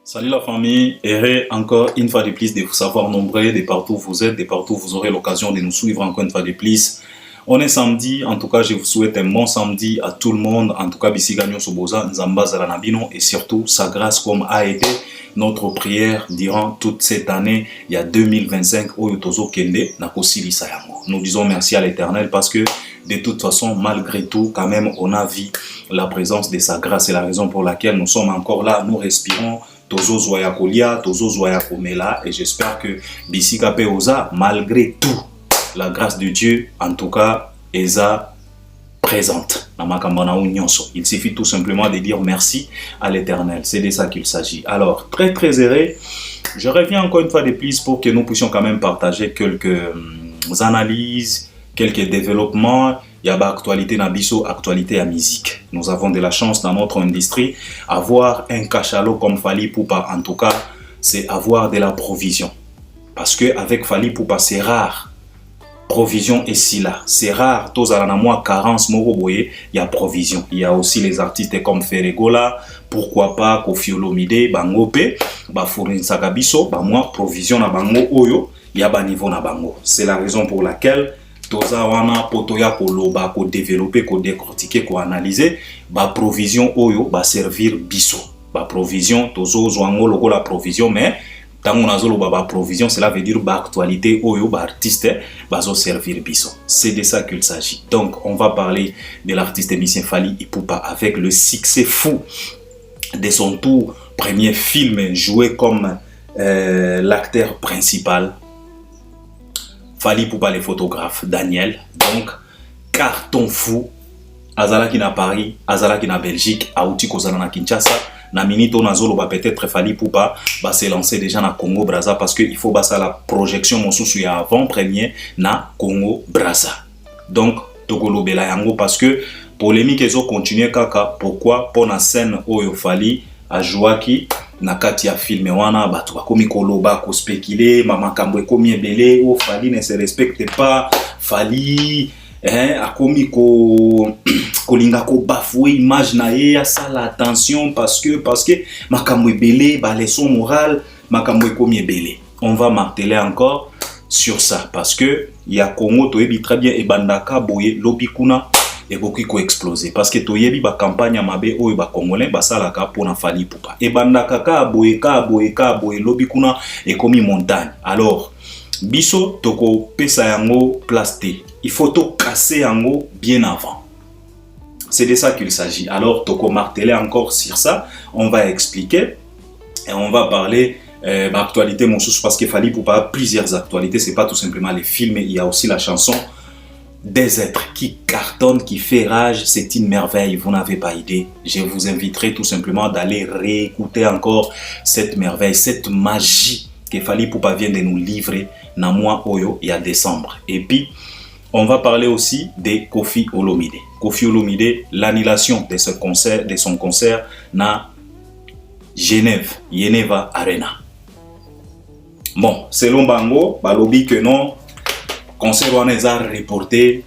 Salut la famille, heureux encore une fois de plus de vous savoir nombreux, de partout où vous êtes, de partout où vous aurez l'occasion de nous suivre encore une fois de plus. On est samedi, en tout cas je vous souhaite un bon samedi à tout le monde, en tout cas Bissi Gagnon Soboza, Nzamba Zalanabino et surtout sa grâce comme a été notre prière durant toute cette année, il y a 2025, Oyo Tozo Kende, Nakosili Sayango. Nous disons merci à l'Éternel parce que de toute façon, malgré tout, quand même, on a vu la présence de sa grâce. C'est la raison pour laquelle nous sommes encore là, nous respirons. Tozo Zoya Kolia, Tozo Zoya Komela, et j'espère que Bissi Kapé Oza, malgré tout, la grâce de Dieu, en tout cas, est présente. Il suffit tout simplement de dire merci à l'Éternel. C'est de ça qu'il s'agit. Alors, très heureux. Je reviens encore une fois de plus pour que nous puissions quand même partager quelques analyses, quelques développements. Il y a actualité nabiso, actualité à musique. Nous avons de la chance dans notre industrie. Avoir un cachalot comme Fally Ipupa, en tout cas, c'est avoir de la provision. Parce qu'avec Fally Ipupa, c'est rare. Provision est si là. C'est rare. Tous à la mois carence, il y a provision. Il y a aussi les artistes comme Ferregola, pourquoi pas Koffi Olomide, Bangope, Fourine Sakabiso, moi, provision na Bango Oyo, il y a niveau na Bango. C'est la raison pour laquelle Toza wana potoya ko loba ko développer ko décortiquer ko analyser ba provision oyo ba servir biso ba provision tozo zwango loko la provision mais tango nazolo ba provision cela veut dire ba actualité oyo ba artiste bazo servir biso. C'est de ça qu'il s'agit. Donc on va parler de l'artiste musicien Fally Ipupa avec le succès fou de son tout premier film joué comme l'acteur principal. Fally Ipupa les photographes, Daniel, donc carton fou, Azala qui na Paris, Azala qui na Belgique, Aouti Kozala na Kinshasa, na minito nazolo ba peut-être Fally Ipupa va se lancer déjà na Congo Brazza parce que il faut basa la projection mosusu ya avant premier na Congo Brazza. Donc tokolo bela yango parce que polémique ezo continuer kaka pourquoi pour na scène oyo Fally a jouaki na kati ya filme wana batu bakomi koloba ko spéculer makambo ekomi ebele o Fally ne se respecte pas Fally akomi ko kolinga ko bafouer image na ye asala attention parce que makambo ebele ba leçon morale makambo ekomi ebele. On va marteler encore sur ça parce que ya Congo toyebi très bien ebandaka boye lobikuna et beaucoup qui exploser parce que toyebi ba campagne mabe oyo ba congolais basalaka pona Fally Ipupa e bandaka ka boye lobi kuna e komi montagne. Alors biso toko pesa yango plasté, il faut to casser yango bien avant. C'est de ça qu'il s'agit. Alors toko marteler encore sur ça, on va expliquer et on va parler actualité mon sous parce que Fally Ipupa a plusieurs actualités, c'est pas tout simplement les films, il y a aussi la chanson Des êtres qui cartonnent, qui fait rage, c'est une merveille, vous n'avez pas idée. Je vous inviterai tout simplement d'aller réécouter encore cette merveille, cette magie que Fally Ipupa vient de nous livrer dans le mois Oyo, il y a décembre. Et puis, on va parler aussi de Koffi Olomide. Koffi Olomide, l'annulation de son concert na Genève, Yeneva Arena. Bon, selon Bango, balobi que non, concert wana eza reporté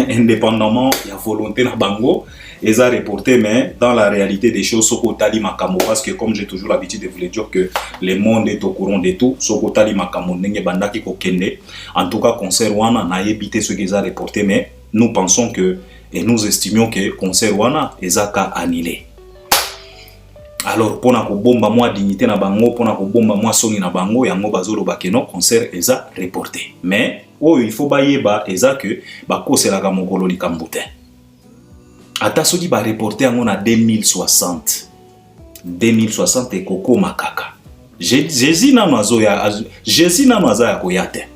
indépendamment il y a volonté na bango eza reporté mais dans la réalité des choses soko tali makambo parce que comme j'ai toujours l'habitude de vous le dire que le monde est au courant de tout soko tali makambo ndenge bandaki ko kende en tout cas concert wana na yebité ce qui eza reporté mais nous pensons que et nous estimions que concert wana eza ka annulé. Alors pona ko bomba moi dignité na bango pona ko bomba moi songi na bango yango bazolo bakeno concert eza reporté mais oh il faut bayeba eza que bakoselaka mokolo likambo te ata soki ba reporter yango na 2060 ekoko makaka Jésus nano aza ya koya te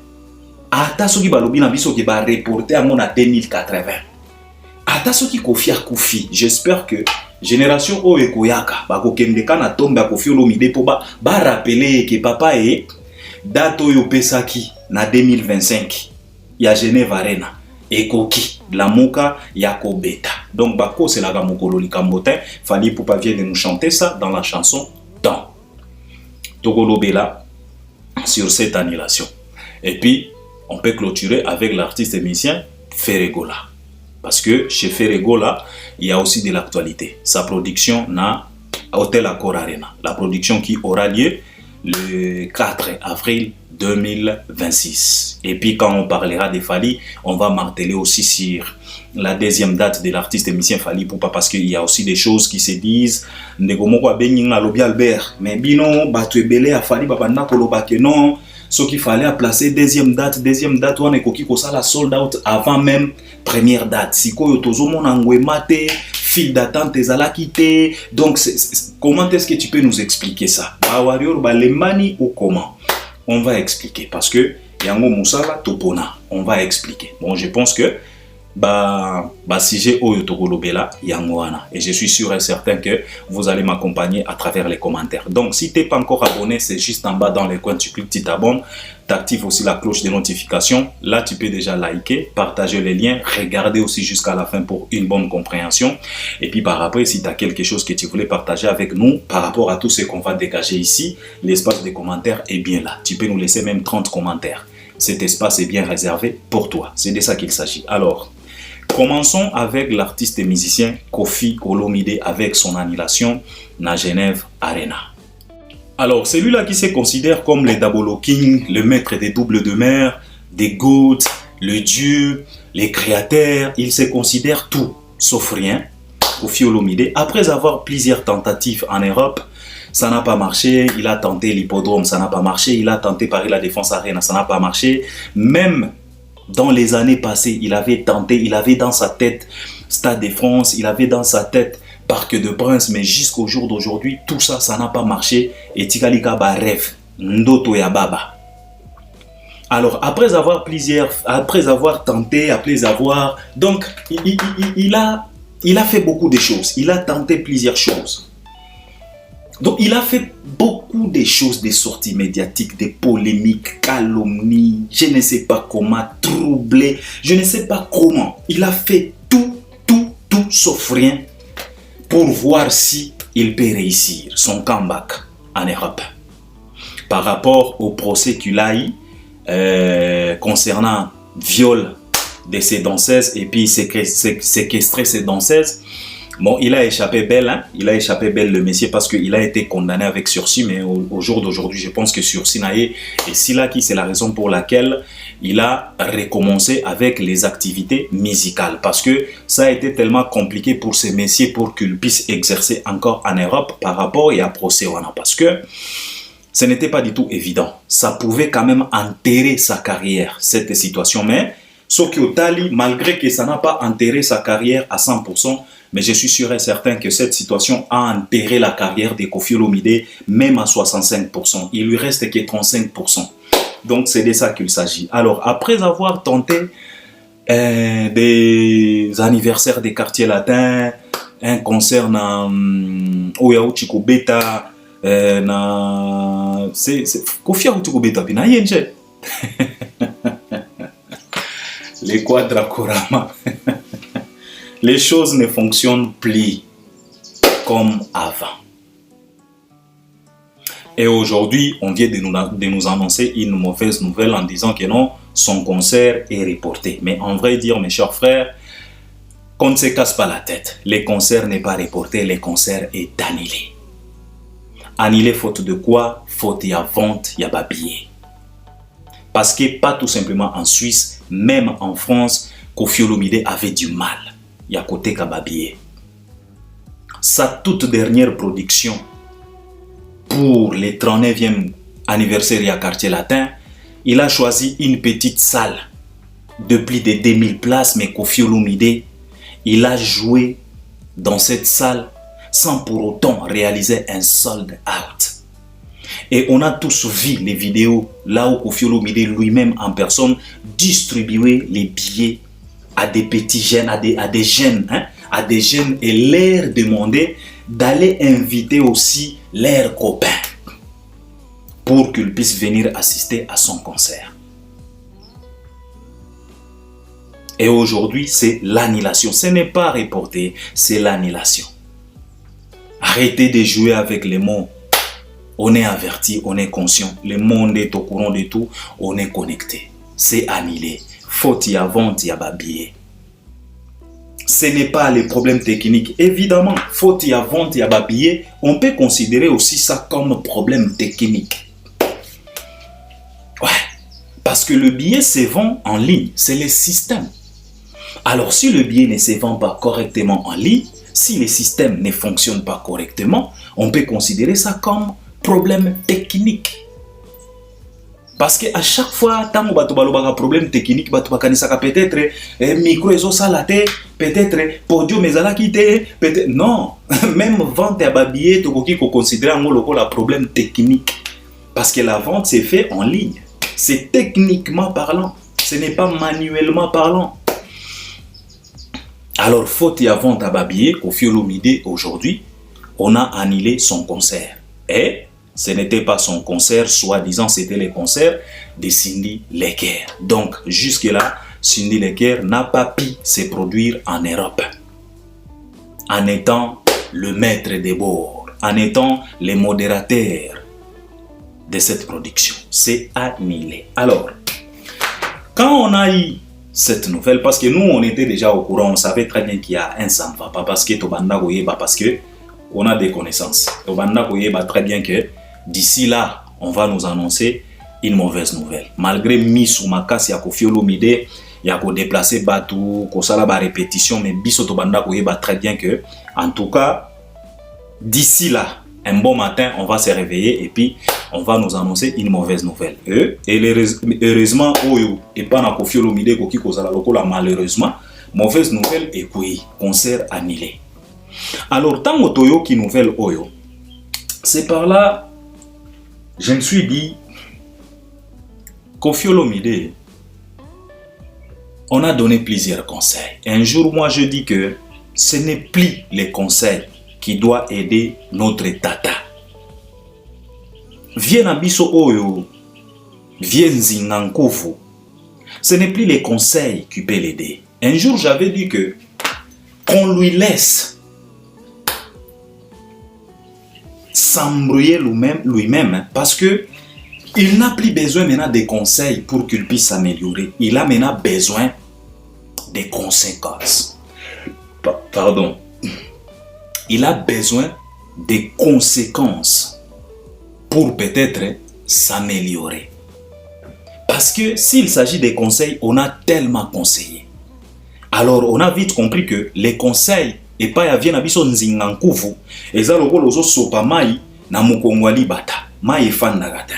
ata soki balobi na biso ke ba reporter yango na 2080 ata soki Koffi akufi j'espère que génération oyo ekoyaka bakokendeka na tombe ya Koffi Olomide po ba rappeler que papa e date oyo pesaki na 2025 ya Genève Arena ekoki la moka ya kobeta donc bako c'est la gamokolo likambo te. Fally Ipupa vient de nous chanter ça dans la chanson Dans Togolobela sur cette annulation et puis on peut clôturer avec l'artiste musicien Ferregola parce que chez Ferregola il y a aussi de l'actualité. Sa production na Hôtel Accor Arena. La production qui aura lieu le 4 avril 2026. Et puis quand on parlera de Fally, on va marteler aussi sur la deuxième date de l'artiste émissien Fally Ipupa, parce qu'il y a aussi des choses qui se disent. Albert, mais bino, batu ebele a Fally babanda koloba que non. Ce qu'il fallait placer deuxième date, on est coquille ça la sold out avant même première date. Si ko yotozo mon angwemate, file d'attente ezala quitté. Donc comment est-ce que tu peux nous expliquer ça? Ba warrior ba lemani ou comment? On va expliquer parce que yango musala topona. On va expliquer. Bon, je pense que sujet oyo tokolobela yango wana, et je suis sûr et certain que vous allez m'accompagner à travers les commentaires. Donc si tu n'es pas encore abonné, c'est juste en bas dans le coin, tu cliques, tu t'abonnes, tu actives aussi la cloche de notification. Là tu peux déjà liker, partager les liens, regarder aussi jusqu'à la fin pour une bonne compréhension. Et puis par après, si tu as quelque chose que tu voulais partager avec nous par rapport à tout ce qu'on va dégager ici, l'espace des commentaires est bien là. Tu peux nous laisser même 30 commentaires. Cet espace est bien réservé pour toi. C'est de ça qu'il s'agit. Alors, commençons avec l'artiste et musicien Koffi Olomide avec son annulation na Genève Arena. Alors, celui-là qui se considère comme le Dabolo King, le maître des doubles de mer, des goats, le dieu, les créateurs, il se considère tout sauf rien. Koffi Olomide, après avoir plusieurs tentatives en Europe, ça n'a pas marché. Il a tenté l'hippodrome, ça n'a pas marché. Il a tenté Paris La Défense Arena, ça n'a pas marché. Même dans les années passées, il avait tenté, il avait dans sa tête Stade de France, il avait dans sa tête Parc de Princes, mais jusqu'au jour d'aujourd'hui, tout ça, ça n'a pas marché. Et Tikalika ba rêve, Ndoto ya Baba. Alors, après avoir tenté, donc, il a fait beaucoup de choses. Il a tenté plusieurs choses. Donc, il a fait beaucoup de choses, des sorties médiatiques, des polémiques, calomnies, je ne sais pas comment, troublé, je ne sais pas comment. Il a fait tout sauf rien pour voir si il peut réussir son comeback en Europe. Par rapport au procès qu'il a eu concernant viol de ses danseuses et puis séquestrer ses danseuses. Bon, il a échappé belle, hein? Il a échappé belle le messier parce qu'il a été condamné avec sursis, mais au jour d'aujourd'hui, je pense que sursis naïe. Et c'est la raison pour laquelle il a recommencé avec les activités musicales. Parce que ça a été tellement compliqué pour ces messieurs pour qu'ils puissent exercer encore en Europe par rapport à procès. Parce que ce n'était pas du tout évident. Ça pouvait quand même enterrer sa carrière, cette situation. Mais Soki Otali, malgré que ça n'a pas enterré sa carrière à 100%, mais je suis sûr et certain que cette situation a enterré la carrière de Koffi Olomide même à 65%. Il lui reste que 35%. Donc c'est de ça qu'il s'agit. Alors après avoir tenté des anniversaires des quartiers latins, un concert dans Oyao Beta, c'est Koffi Beta pina yenje. Les Quadrakorama. Les choses ne fonctionnent plus comme avant. Et aujourd'hui, on vient de nous annoncer une mauvaise nouvelle en disant que non, son concert est reporté. Mais en vrai dire, mes chers frères, qu'on ne se casse pas la tête. Le concert n'est pas reporté, le concert est annulé. Annulé faute de quoi? Faute, il y a vente, il y a pas billet. Parce que pas tout simplement en Suisse, même en France, Koffi Olomide avait du mal. Il y a côté Kababier. Sa toute dernière production pour le 39e anniversaire à Quartier Latin, il a choisi une petite salle de plus de 2000 places, mais Koffi Olomide, il a joué dans cette salle sans pour autant réaliser un sold out. Et on a tous vu les vidéos là où Koffi Olomide lui-même en personne distribuait les billets à des petits jeunes, à des jeunes, hein, à des jeunes et leur demander d'aller inviter aussi leurs copains pour qu'ils puissent venir assister à son concert. Et aujourd'hui, c'est l'annulation. Ce n'est pas reporté, c'est l'annulation. Arrêtez de jouer avec les mots. On est averti, on est conscient. Le monde est au courant de tout, on est connecté. C'est annulé. Faute, il y a vente, il y a billet. ce n'est pas les problèmes techniques. Évidemment, faute y a vente, y a billet, on peut considérer aussi ça comme problème technique. Ouais, parce que le billet se vend en ligne, c'est le système. Alors si le billet ne se vend pas correctement en ligne, si le système ne fonctionne pas correctement, on peut considérer ça comme problème technique. Parce qu'à chaque fois, tant que tu as un problème technique, tu as peut-être micro et salaté, peut-être podium et quitté, peut-être non, même vente à billet, tu peux considérer un problème technique. Parce que la vente s'est fait en ligne. C'est techniquement parlant, ce n'est pas manuellement parlant. Alors, faute y a vente à billet, Koffi Olomide aujourd'hui, on a annulé son concert. Et ce n'était pas son concert, soi-disant c'était le concert de Cindy Lecker. Donc jusque-là, Cindy Lecker n'a pas pu se produire en Europe. En étant le maître des bords, en étant le modérateur de cette production. C'est annulé. Alors, quand on a eu cette nouvelle, parce que nous on était déjà au courant, on savait très bien qu'il y a un sang, pas parce que Tobanda Goyeba, parce que on a des connaissances. Tobanda Goyeba très bien que d'ici là, on va nous annoncer une mauvaise nouvelle. Malgré mise sous ma casse, il y a Koffi Olomide, il y a qu'au déplacer Batou, qu'au salaba répétition, mais biso Tobanda Goyeba très bien que, en tout cas, d'ici là, un bon matin, on va se réveiller et puis on va nous annoncer une mauvaise nouvelle. Et heureusement, Oyo, et pas na Koffi Olomide, Koki Kozala Lokola, malheureusement, mauvaise nouvelle et puis concert annulé. Alors, tant Otoyo qui nouvelle Oyo, c'est par là, je me suis dit, Koffi Olomide, on a donné plusieurs conseils. Un jour, moi, je dis que ce n'est plus les conseils qui doivent aider notre tata. Viens à Biso Oyo, viens Zinankovo. Ce n'est plus les conseils qui peuvent l'aider. Un jour, j'avais dit que qu'on lui laisse s'embrouiller lui-même parce que il n'a plus besoin maintenant des conseils pour qu'il puisse s'améliorer. Il a maintenant besoin des conséquences. Pardon. Il a besoin des conséquences pour peut-être s'améliorer. Parce que s'il s'agit des conseils, on a tellement conseillé. Alors on a vite compris que les conseils et pas ya vient abiso nzingankuvu eza lokolo zo sopa mai na mukongwali bata mai fan nagata.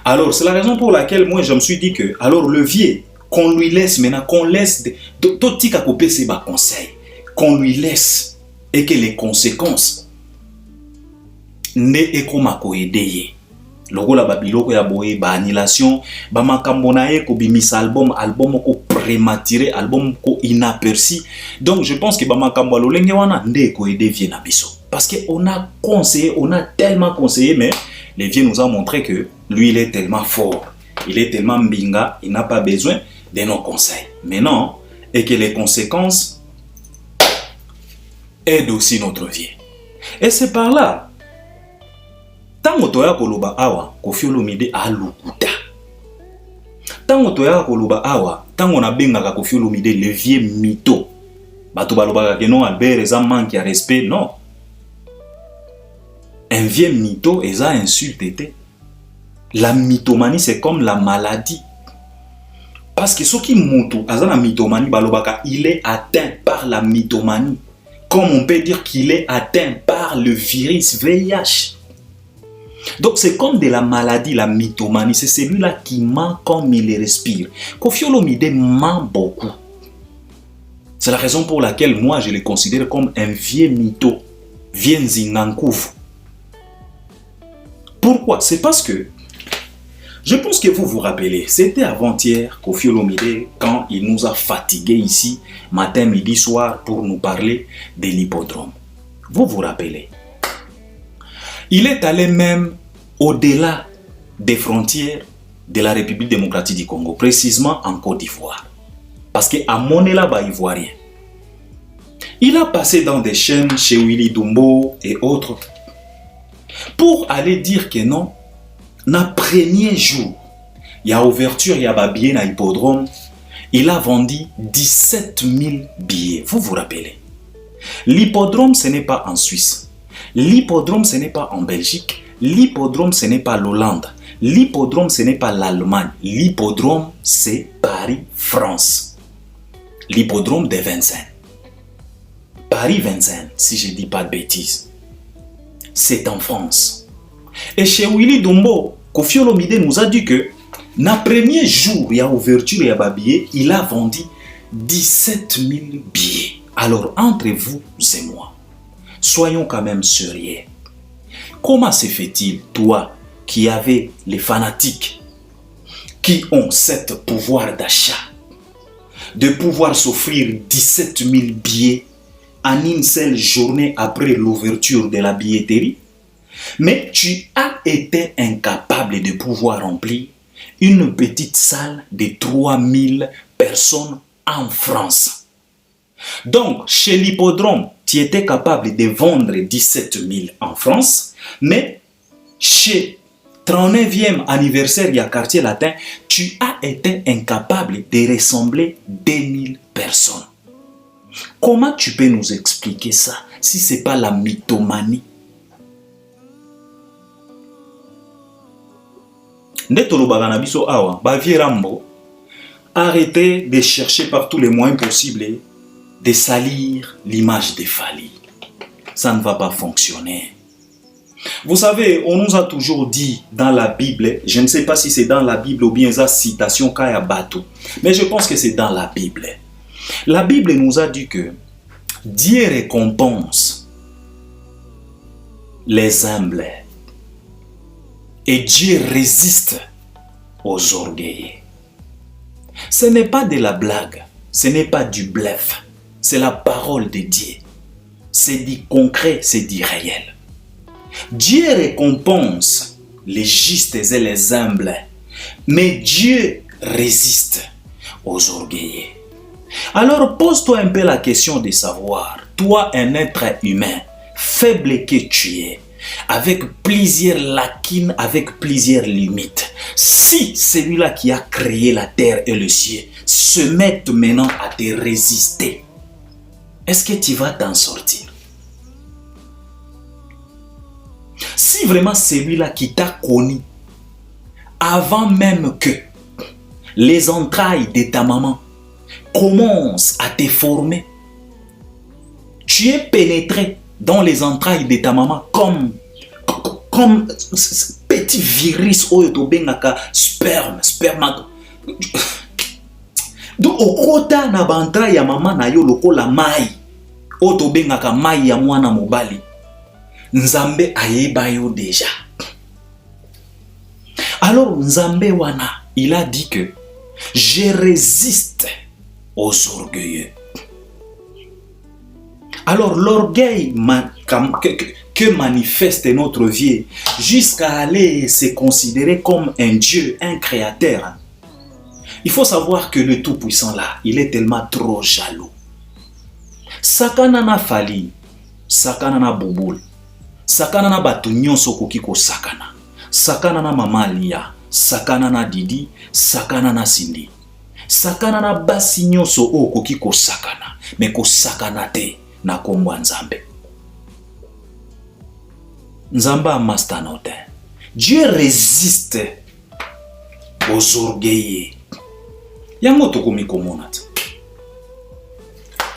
Alors c'est la raison pour laquelle moi je me suis dit que alors le vieux qu'on lui laisse maintenant, qu'on laisse totika kopé c'est ba conseil, qu'on lui laisse et que les conséquences ne ekomako aider. Lokola babiloko ya boye ba annulation ba makambo na ye ko bimisa album ko prématuré, album ko inaperçu. Donc je pense que ba makambo lolenge wana nde ko aider vie na biso parce que on a conseillé, on a tellement conseillé mais les vieux nous ont montré que lui il est tellement fort, il est tellement mbinga, il n'a pas besoin de nos conseils. Mais non, et que les conséquences aident aussi notre vie. Et c'est par là tango toya koloba awa Koffi Olomide alukuta. Tango toya koloba awa tango na benga Koffi Olomide le vieux mytho. Bato balobaka que non Albert eza manque ya respect, non. Un vieux mytho eza insulté. La mythomanie c'est comme la maladie. Parce que ce qui mutu azana mythomanie balobaka il est atteint par la mythomanie. Comme on peut dire qu'il est atteint par le virus VIH. Donc c'est comme de la maladie, la mythomanie. C'est celui-là qui ment comme il respire. Koffi Olomide ment beaucoup. C'est la raison pour laquelle moi je le considère comme un vieux mytho. Vieux Zinankouf. Pourquoi? C'est parce que je pense que vous vous rappelez, c'était avant-hier Koffi Olomide quand il nous a fatigués ici, matin, midi, soir, pour nous parler de l'hippodrome. Vous vous rappelez? Il est allé même au-delà des frontières de la République démocratique du Congo, précisément en Côte d'Ivoire. Parce qu'à Monela, ivoirien. Il a passé dans des chaînes chez Willy Dumbo et autres pour aller dire que non, na premier jour, il y a ouverture, il y a bien à hippodrome, il a vendu 17 000 billets. Vous vous rappelez? L'hippodrome, ce n'est pas en Suisse. L'hippodrome, ce n'est pas en Belgique. L'hippodrome, ce n'est pas l'Hollande. L'hippodrome, ce n'est pas l'Allemagne. L'hippodrome, c'est Paris, France. L'hippodrome de Vincennes. Paris, Vincennes, si je ne dis pas de bêtises. C'est en France. Et chez Willy Dombo, Koffi Olomide nous a dit que, dans le premier jour, il y a ouverture, il y a billets, il a vendu 17 000 billets. Alors, entre vous et moi, soyons quand même sérieux. Comment se fait-il, toi, qui avais les fanatiques, qui ont ce pouvoir d'achat, de pouvoir s'offrir 17 000 billets en une seule journée après l'ouverture de la billetterie, mais tu as été incapable de pouvoir remplir une petite salle de 3 000 personnes en France. Donc, chez l'hippodrome, tu étais capable de vendre 17 000 en France, mais chez 39e anniversaire du quartier latin, tu as été incapable de rassembler 2000 personnes. Comment tu peux nous expliquer ça si ce n'est pas la mythomanie? Arrêtez de chercher par tous les moyens possibles de salir l'image de Fally. Ça ne va pas fonctionner. Vous savez, on nous a toujours dit dans la Bible, je ne sais pas si c'est dans la Bible ou bien ça citation Kaya Bato, mais je pense que c'est dans la Bible. La Bible nous a dit que Dieu récompense les humbles et Dieu résiste aux orgueilleux. Ce n'est pas de la blague, ce n'est pas du bluff, c'est la parole de Dieu. C'est du concret, c'est du réel. Dieu récompense les justes et les humbles, mais Dieu résiste aux orgueilleux. Alors pose-toi un peu la question de savoir, toi un être humain, faible que tu es, avec plusieurs lacunes, avec plusieurs limites, si celui-là qui a créé la terre et le ciel se met maintenant à te résister, est-ce que tu vas t'en sortir? Si vraiment celui-là qui t'a connu avant même que les entrailles de ta maman commencent à te former, tu es pénétré dans les entrailles de ta maman comme petit virus oyotobengaka sperme. Donc au kota na bantraille ya maman na yo lokola mai oyotobengaka mai ya mwana mobali. Nzambe ayeba yo déjà. Alors Nzambe wana, il a dit que je résiste aux orgueilleux. Alors l'orgueil que manifeste notre vie jusqu'à aller se considérer comme un Dieu, un créateur. Il faut savoir que le Tout-Puissant là, il est tellement trop jaloux. Sakana na Fally, sakana na Bouboule, sakana na batu nyonso koki ko sakana. Sakana na Mama Lia, sakana na Didi, sakana na Cindy. Sakana na basi nyonso o koki ko sakana, mais ko sakana te na kombo Nzambe. Nzambe amastanote. Dieu résiste aux orgueilleux. Yango tokomi komonat.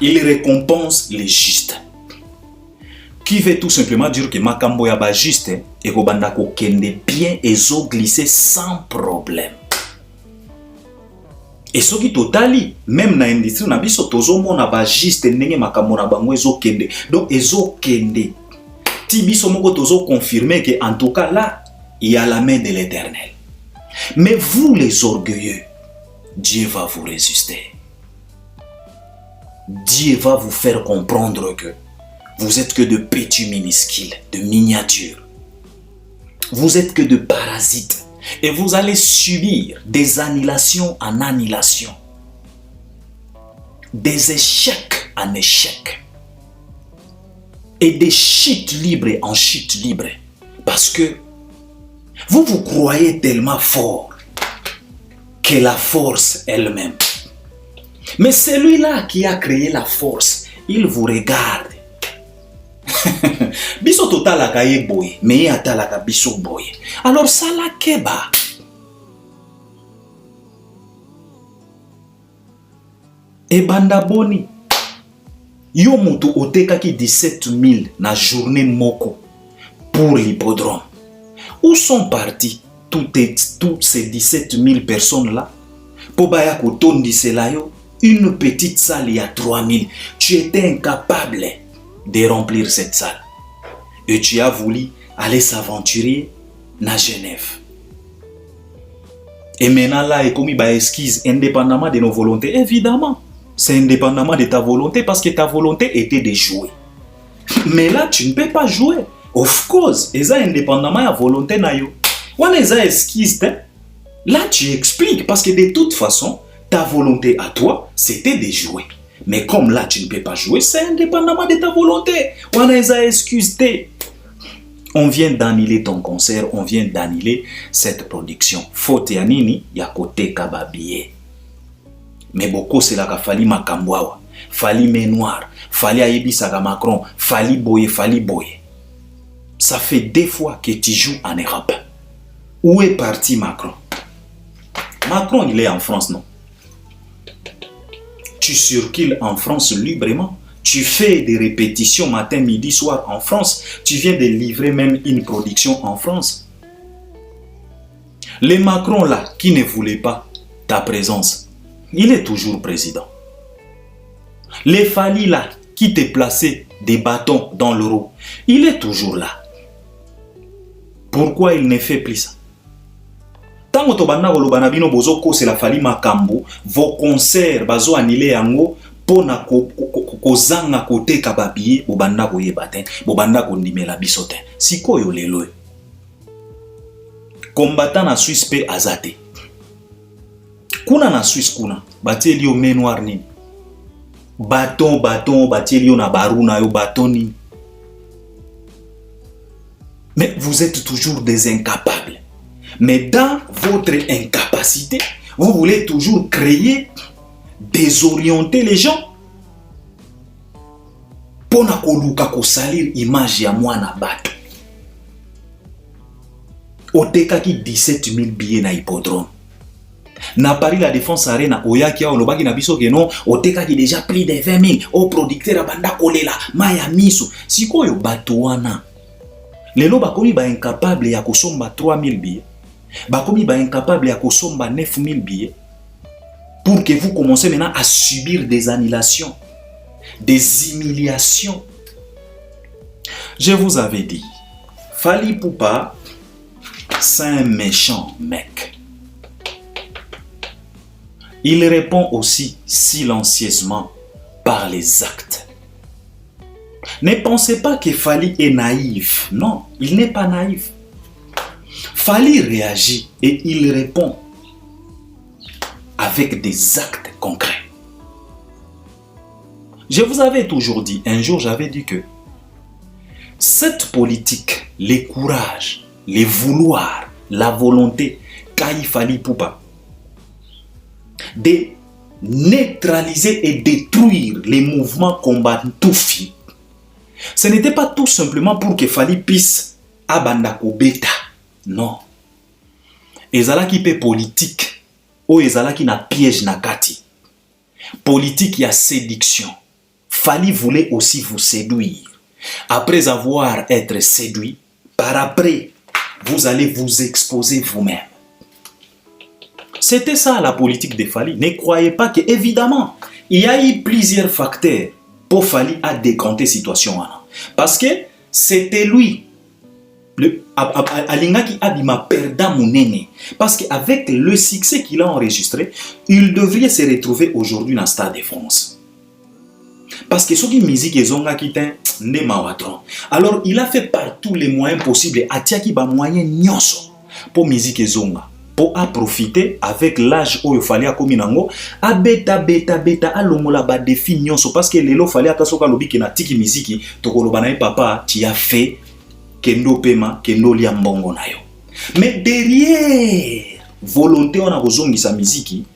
Il récompense les justes. Qui veut tout simplement dire que makambo ya ba juste et ko banda ko kende bien et zo glisser sans problème. Et ce qui totali même na industrie na biso tozo mona ba juste ndenge makambo na bango ezo kende. Donc ezo kende. Ti biso moko tozo confirmer que en tout cas là il y a la main de l'Éternel. Mais vous les orgueilleux, Dieu va vous résister. Dieu va vous faire comprendre que vous êtes que de petits minuscules, de miniatures. Vous êtes que de parasites. Et vous allez subir des annihilations en annihilation. Des échecs en échecs. Et des chutes libres en chutes libres. Parce que vous vous croyez tellement fort que la force elle-même Mais celui-là qui a créé la force, il vous regarde. Biso total la kaye boye, mais atalaka biso boye. Alors ça la keba. Et banda boni. Yo mutu oteka ki 17 000 na journée moko pour l'hippodrome. Où sont partis toutes ces 17 000 personnes là? Pour baya kotondi selayo, une petite salle il y a 3 000. Tu étais incapable de remplir cette salle. Et tu as voulu aller s'aventurer na Genève. Et maintenant là, et comme il esquisse indépendamment de nos volontés, évidemment, c'est indépendamment de ta volonté parce que ta volonté était de jouer. Mais là, tu ne peux pas jouer. Of course, et ça indépendamment de la volonté na yo. On les a esquissé. Là, tu expliques parce que de toute façon, ta volonté à toi, c'était de jouer. Mais comme là, tu ne peux pas jouer, c'est indépendamment de ta volonté. On les a excusés. On vient d'annuler ton concert, on vient d'annuler cette production. Faute ya nini, ya kote kababiye. Mais beaucoup c'est là qu'il fallait Makambwawa, fallait Ménoir, fallait Aïbisaka Macron, fallait Boye, fallait Boye. Ça fait 2 fois que tu joues en Europe. Où est parti Macron? Macron, il est en France, non? Tu circules en France librement. Tu fais des répétitions matin, midi, soir en France. Tu viens de livrer même une production en France. Les Macron là, qui ne voulaient pas ta présence, il est toujours président. Les Fali là, qui te plaçaient des bâtons dans le roue, il est toujours là. Pourquoi il ne fait plus ça? Tant que tobanda kolobana bino bozo ko c'est la Fali makambo, vos concerts bazo annulé yango pona kozanga kote kababiye bobanda ko yebate, bobanda ko ndimela bisote. Sikoyo lelo. Combattant na Suisse pe azate. Kuna na Suisse kuna, batie liyo Ménoir nini. Baton, batie liyo na baruna yo baton nini. Mais vous êtes toujours des incapables. Mais dans votre incapacité, vous voulez toujours créer, désorienter les gens. Pona koluka ko salir image ya mwana bato. Oteka ki 17 000 billets na hippodrome. Na Paris la Défense Arena, oyaki ya olobaki na biso ke non, oteka ki déjà plus de 20 000. O producteur abanda kolela, maya miso. Sikoyo bato wana. Lelo bakomi ba incapable ya kosomba 3 000 billets. Bakomi ba incapable ya kosomba 9 000 billets. Pour que vous commencez maintenant à subir des annulations, des humiliations. Je vous avais dit, Fally Ipupa, c'est un méchant mec. Il répond aussi silencieusement par les actes. Ne pensez pas que Fally est naïf. Non, il n'est pas naïf. Fally réagit et il répond avec des actes concrets. Je vous avais toujours dit, un jour j'avais dit que cette politique, les courages, les vouloirs, la volonté qu'a Fally Ipupa de neutraliser et détruire les mouvements combattants, ce n'était pas tout simplement pour que Fally puisse abandako beta. Non. Ezalaki pe politique. O ezalaki na piège na kati. Politique ya séduction. Fally voulait aussi vous séduire. Après avoir été séduit, par après, vous allez vous exposer vous-même. C'était ça la politique de Fally. Ne croyez pas que, évidemment, il y a eu plusieurs facteurs pour Fally à décanter la situation. Parce que c'était lui. Alingaki abima perda munene. Parce qu'avec le succès qu'il a enregistré, il devrait se retrouver aujourd'hui dans le Stade de France. Parce que ce qui musique est ne mawatron. Alors il a fait par tous les moyens possibles. Atiaki ba moyen nyonso pour musique zonga. Pour profiter avec l'âge où il fallait commis nango a beta alongola ba défi nyonso parce que lelo fallait atasoka lobi ke na tiki musique to kolobana papa tu as fait kendo pema kendo liambongo nayo. Mais derrière volonté on a sa musique,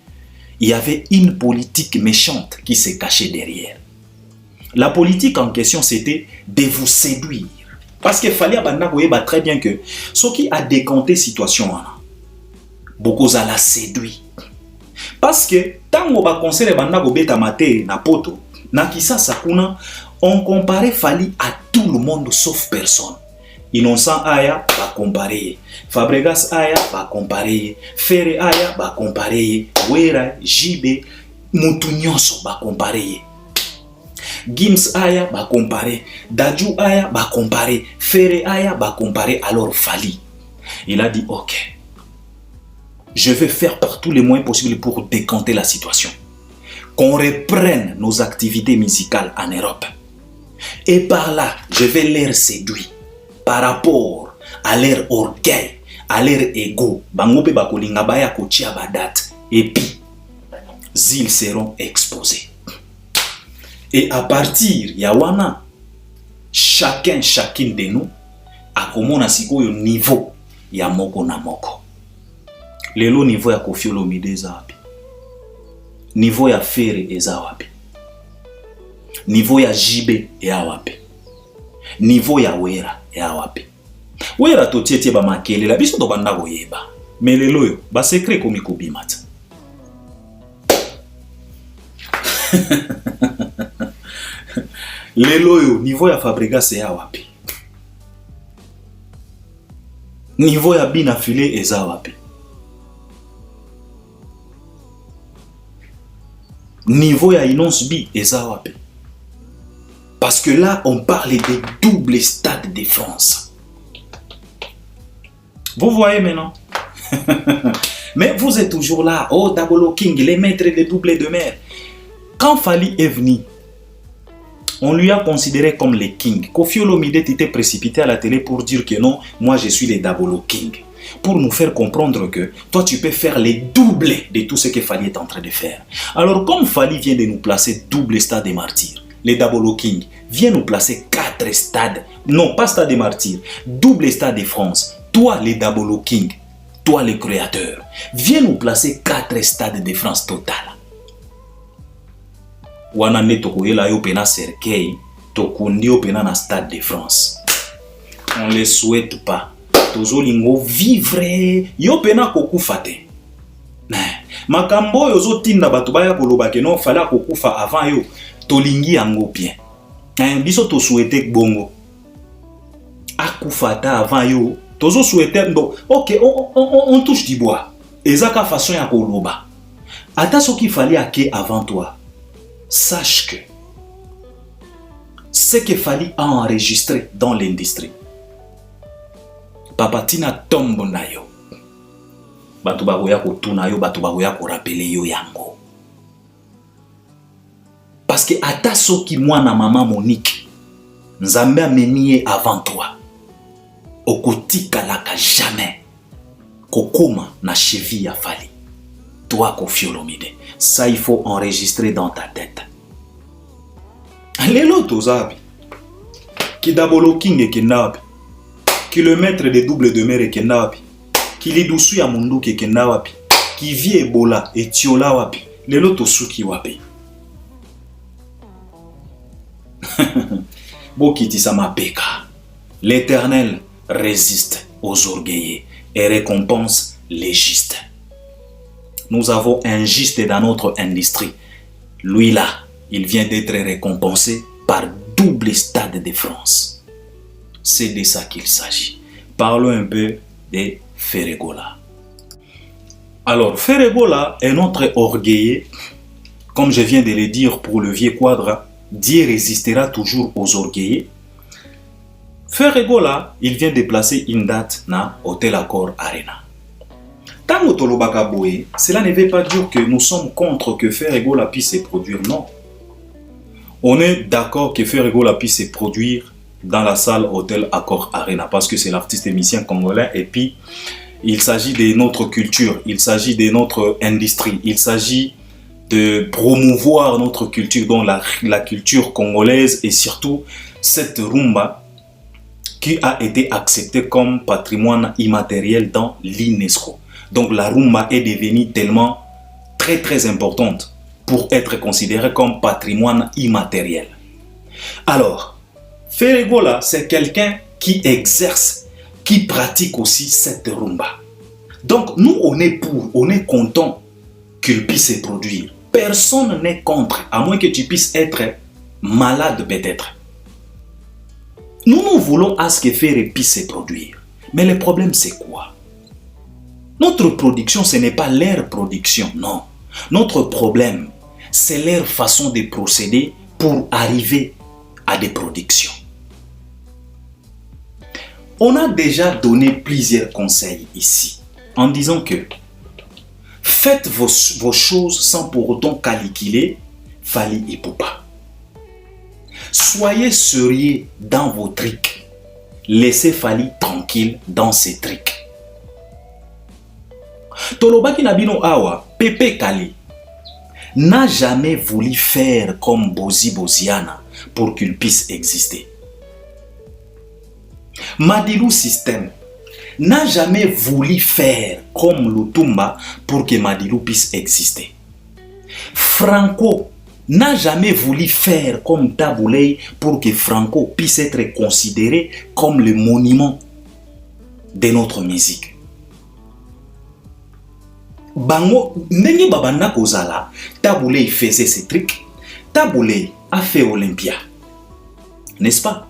il y avait une politique méchante qui se cachait derrière. La politique en question, c'était de vous séduire. Parce qu'il fallait très bien que ce qui a décanté la situation, beaucoup à la séduire. Parce que tant qu'on va conseiller beta maté na poto, na kisa sakuna, on comparait Fali à tout le monde sauf personne. Innocent Aya va comparer, Fabregas Aya va comparer, Ferre Aya va comparer, Wera, Jibe, Moutounyoso va comparer. Gims Aya va comparer, Dadju Aya va comparer, Ferre Aya va comparer. Alors Fali, il a dit ok, je vais faire par tous les moyens possibles pour décanter la situation. Qu'on reprenne nos activités musicales en Europe. Et par là, je vais les séduire par rapport à leur orgueil, à leur ego. Et puis, ils seront exposés. Et à partir yawana, chacune de nous a comme un niveau ya moko na moko. Lelo niveau ya Koffi Olomide eza wapi? Niveau ya Ferre eza wapi? Niveau ya Jibe eza wapi? Niveau ya Wera eza wapi? Wera to tietie ba makele la biso to banda koyeba. Mais lelo yo ba secret komi kobimata. Lelo yo niveau ya Fabregas eza wapi? Niveau ya Bina File eza wapi? Niveau ya Inonce B eza wapi? Parce que là on parle des doubles stades de France. Vous voyez maintenant? Mais vous êtes toujours là, oh Dabolo King, les maîtres des doubles de mer. Quand Fali est venu, on lui a considéré comme les kings. Koffi Olomide était précipité à la télé pour dire que non, moi je suis les Dabolo King. Pour nous faire comprendre que toi tu peux faire les doublés de tout ce que Fali est en train de faire. Alors comme Fali vient de nous placer double stade des martyrs, les Dabolo King vient nous placer 4 stades, non pas stade des martyrs, double stade de France. Toi les Dabolo King, toi le créateur, viens nous placer 4 stades de France total. Wana ne tokoyela yo pena cercueil, tokundi yo pena na stade de France. On ne les souhaite pas. Tozolingo vivre yo pena kokufa te. Makambo yo zotinda bato baya koloba ke non fala kokufa avant yo tolingi yango bien. Biso to souhaiter bongo. Akufa ta avant yo tozo souhaiter ndo. OK, on touche du bois. Ezaka façon ya koloba. Ata soki fallait ake avant toi. Sache que ce qu'il fallait enregistrer dans l'industrie. Papatina tombo na yo. Batu bagoya ko tuna yo, batu bagoya ko rappeler yo yango. Parce que ata soki mwana maman Monique, Nzambe ameniye avant toi. Okotika laka jamais. Kokoma na cheville ya Fali. Toi Koffi Olomide. Ça il faut enregistrer dans ta tête. Lelo tozabi. Ki Dabolo King e kenabi. Qui le maître des doubles de mer et kenawapi, qui les douçu ya mundu ke kenawapi, qui vit Ebola et tiola wapi, les loto suki wapi. Bokiti sama peka. L'Éternel résiste aux orgueillés et récompense les justes. Nous avons un juste dans notre industrie. Lui là, il vient d'être récompensé par double stade de France. C'est de ça qu'il s'agit. Parlons un peu de Ferregola. Alors, Ferregola est notre orgueillé. Comme je viens de le dire pour le vieux quadre, Dieu résistera toujours aux orgueillés. Ferregola, il vient de placer une date na Hôtel Accor Arena. Tango tolobaka boye, cela ne veut pas dire que nous sommes contre que Ferregola puisse se produire, non. On est d'accord que Ferregola puisse se produire dans la salle Hôtel Accor Arena parce que c'est l'artiste émicien congolais et puis il s'agit de notre culture, il s'agit de notre industrie, il s'agit de promouvoir notre culture, donc la culture congolaise et surtout cette rumba qui a été acceptée comme patrimoine immatériel dans l'UNESCO. Donc la rumba est devenue tellement très très importante pour être considéré comme patrimoine immatériel. Alors, Ferregola, c'est quelqu'un qui exerce, qui pratique aussi cette rumba. Donc, nous, on est content qu'il puisse se produire. Personne n'est contre, à moins que tu puisses être malade peut-être. Nous voulons à ce que Ferre puisse se produire. Mais le problème, c'est quoi? Notre production, ce n'est pas leur production, non. Notre problème, c'est leur façon de procéder pour arriver à des productions. On a déjà donné plusieurs conseils ici, en disant que faites vos choses sans pour autant calculer Fally Ipupa. Soyez sérieux dans vos tricks. Laissez Fally tranquille dans ses tricks. Tolobaki Nabino Awa, Pepe Kali, n'a jamais voulu faire comme Bozi Boziana pour qu'il puisse exister. Madilu System n'a jamais voulu faire comme Lutumba pour que Madilu puisse exister. Franco n'a jamais voulu faire comme Tabouley pour que Franco puisse être considéré comme le monument de notre musique. Bango, ndenge babanda kozala, Tabouley faisait ses trucs, Tabouley a fait Olympia. N'est-ce pas?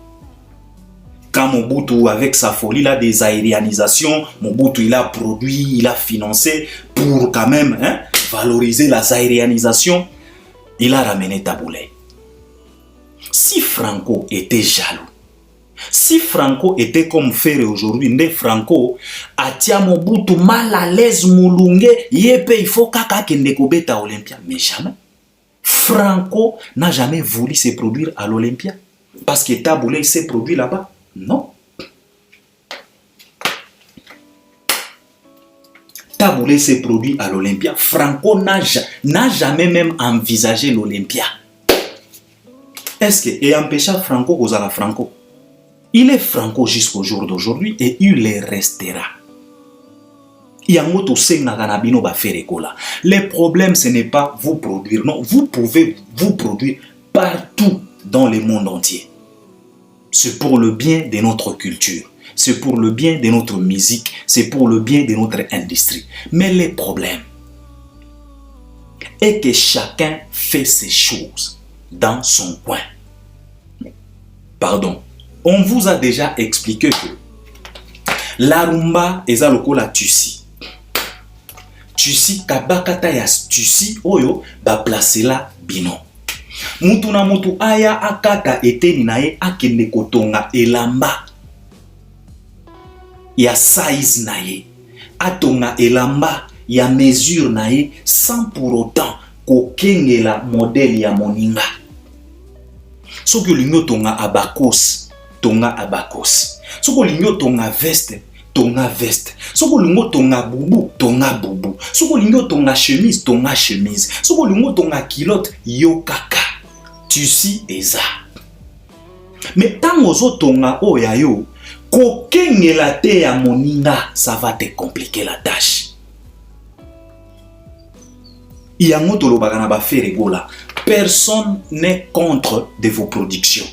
Quand Mobutu, avec sa folie là, des aérianisations, Mobutu il a produit, il a financé pour quand même valoriser la aérianisation, il a ramené Tabouley. Si Franco était jaloux, si Franco était comme Ferre aujourd'hui, Nde Franco, atia Mobutu mal à l'aise moulunge, yepe il faut kaka kende kobeta Olympia. Mais jamais. Franco n'a jamais voulu se produire à l'Olympia. Parce que Tabouley s'est produit là-bas. Non. Tabouley s'est produit à l'Olympia. Franco n'a jamais même envisagé l'Olympia. Est-ce que et empêcha Franco Ozala Franco? Il est Franco jusqu'au jour d'aujourd'hui et il le restera. Le problème, ce n'est pas vous produire. Non, vous pouvez vous produire partout dans le monde entier. C'est pour le bien de notre culture. C'est pour le bien de notre musique. C'est pour le bien de notre industrie. Mais le problème est que chacun fait ses choses dans son coin. Pardon. On vous a déjà expliqué que la rumba est la Tutsi. Tutsi, kabakata ya Tutsi, oyo, ba place la bino. Mutu na mutu aya akata eteni nae akende kotonga elamba. Ya size nae. Atonga elamba ya mesure nae sans pour autant kokengela modèle ya moninga. Soki lingo tonga abakos. Tonga abakos. Soko lingo tonga veste, tonga veste. Soko lingo tonga bubu, tonga bubu. Soko lingo tonga chemise, tonga chemise. Soko lingo tonga kilote, yo kaka. Tutsi eza. Mais tango zo tonga oya yo, kokengela te ya moninga, ça va te compliquer la tâche. Yango tolobaka na ba Ferregola. Personne n'est contre de vos productions.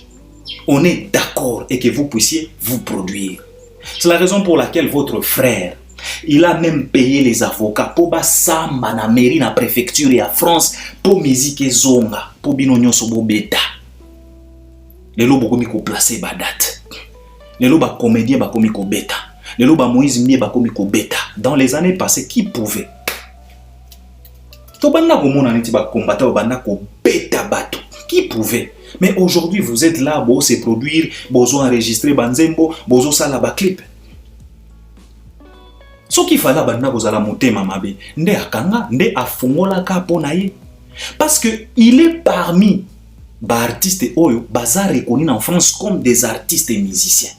On est d'accord et que vous puissiez vous produire. C'est la raison pour laquelle votre frère, il a même payé les avocats pour basamba na mairie na préfecture et à France pour musique zonga pour binonyo sobo beta. Lelo bokomi ko placer ba date. Lelo ba comédien ba komi ko beta. Lelo ba Moïse Mie ba komi ko beta. Dans les années passées, qui pouvait? To banda ko mona neti ba combattre ba banda ko beta bato. Qui pouvait? Mais aujourd'hui, vous êtes là, vous se produire, vous enregistrer banzembo, vous sala ba clip. Ce qu'il fallait banda vous ala monter mamabe, nde akanga, nde afongola ka pona ye. Parce que il est parmi ba artistes oyo baza reconnus en France comme des artistes et musiciens.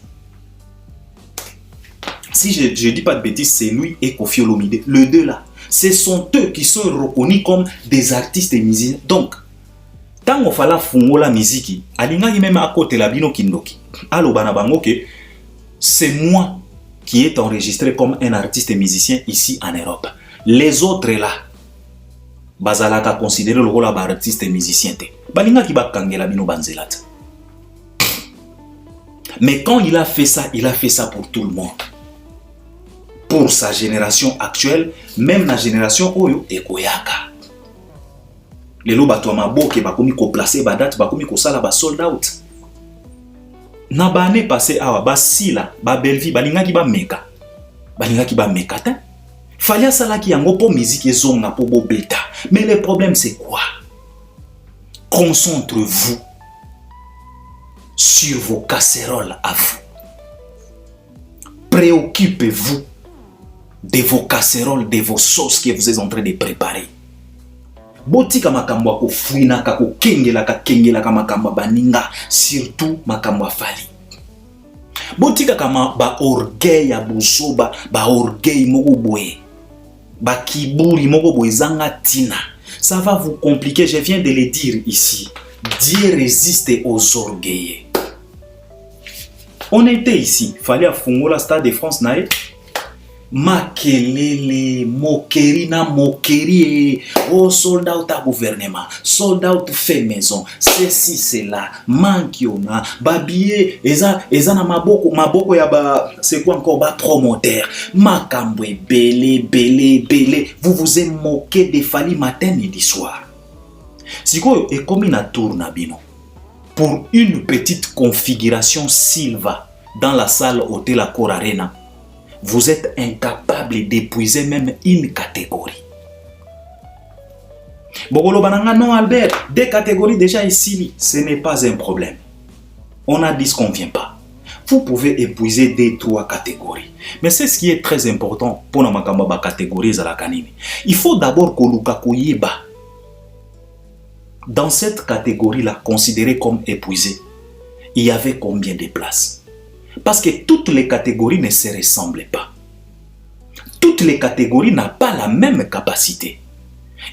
Si je dis pas de bêtises, c'est lui et Koffi Olomide, les deux là. Ce sont eux qui sont reconnus comme des artistes et musiciens. Donc tango fala fungola miziki, alingaki même à côté la bino kindoki. Allo bana bango que c'est moi qui est enregistré comme un artiste et musicien ici en Europe. Les autres là, bazalaka considéré le rôle ba artiste et musicien te. Balinga ki ba kangela bino banzelat. Mais quand il a fait ça pour tout le monde. Pour sa génération actuelle, même la génération oyo ekoyaka. Lelo bato maboke bakomi ko placer ba date bakomi ko sala ba sold out. Na ba année passé awa ba sila ba belvi balinga ki ba meka. Balinga ki ba meka ta. Fallait sala ki yango po musique ezonga po bo beta. Mais le problème c'est quoi? Concentrez-vous sur vos casseroles à vous. Préoccupez-vous de vos casseroles, de vos sauces que vous êtes en train de préparer. Botika makambo ko fuina ka ko kengela ka makambo baninga, surtout makambo fali. Botika kama ba orgueil ya buzoba, ba orgueil moko boye. Ba kiburi moko boye zanga tina. Ça va vous compliquer, je viens de le dire ici. Dieu résiste aux orgueilleux. On était ici, fallait à Fungola Stade de France nae. Makelele, moquerie na moquerie. Oh, soldat au gouvernement, soldat au fait maison. Ceci, cela, mankiona, babier, eza na maboko ya ba, c'est quoi encore, ba promoteur. Makambwe, belé. Vous vous êtes moqué de Fally matin, midi, soir. Si quoi, et comme il a tourné bino. Pour une petite configuration Silva dans la salle Hôtel Accor Arena, vous êtes incapable d'épuiser même une catégorie. Bogolo bananga non Albert, des catégories déjà ici, ce n'est pas un problème. On a dit ce qu'on ne vient pas. Vous pouvez épuiser 2-3 catégories. Mais c'est ce qui est très important pour la makamba catégorie à la kanini. Il faut d'abord que Lukakuyiba, dans cette catégorie-là, considérée comme épuisée, il y avait combien de places? Parce que toutes les catégories ne se ressemblent pas. Toutes les catégories n'ont pas la même capacité.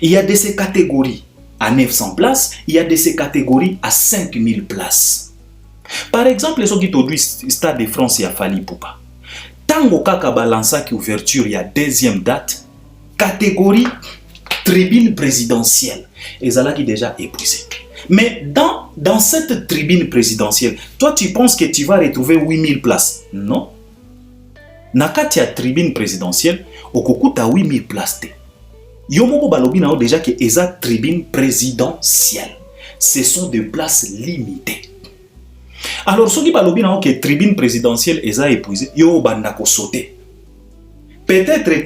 Il y a de ces catégories à 900 places, il y a de ces catégories à 5000 places. Par exemple, ceux qui ont dit Stade de France, il y a Fally Poupa. Tango Kaka Balansa qui ouverture, il y a deuxième date, catégorie tribune présidentielle. Et ça là qui est déjà épuisé. Mais dans cette tribune présidentielle, toi tu penses que tu vas retrouver 8000 places? Non. Nakati ya tribune présidentielle, okokuta 8000 places. Yomoko balobi na déjà que eza tribune présidentielle. Ce sont des places limitées. Alors ceux qui balobi na que tribune présidentielle eza épuisé, yo banda ko sauter. Peut-être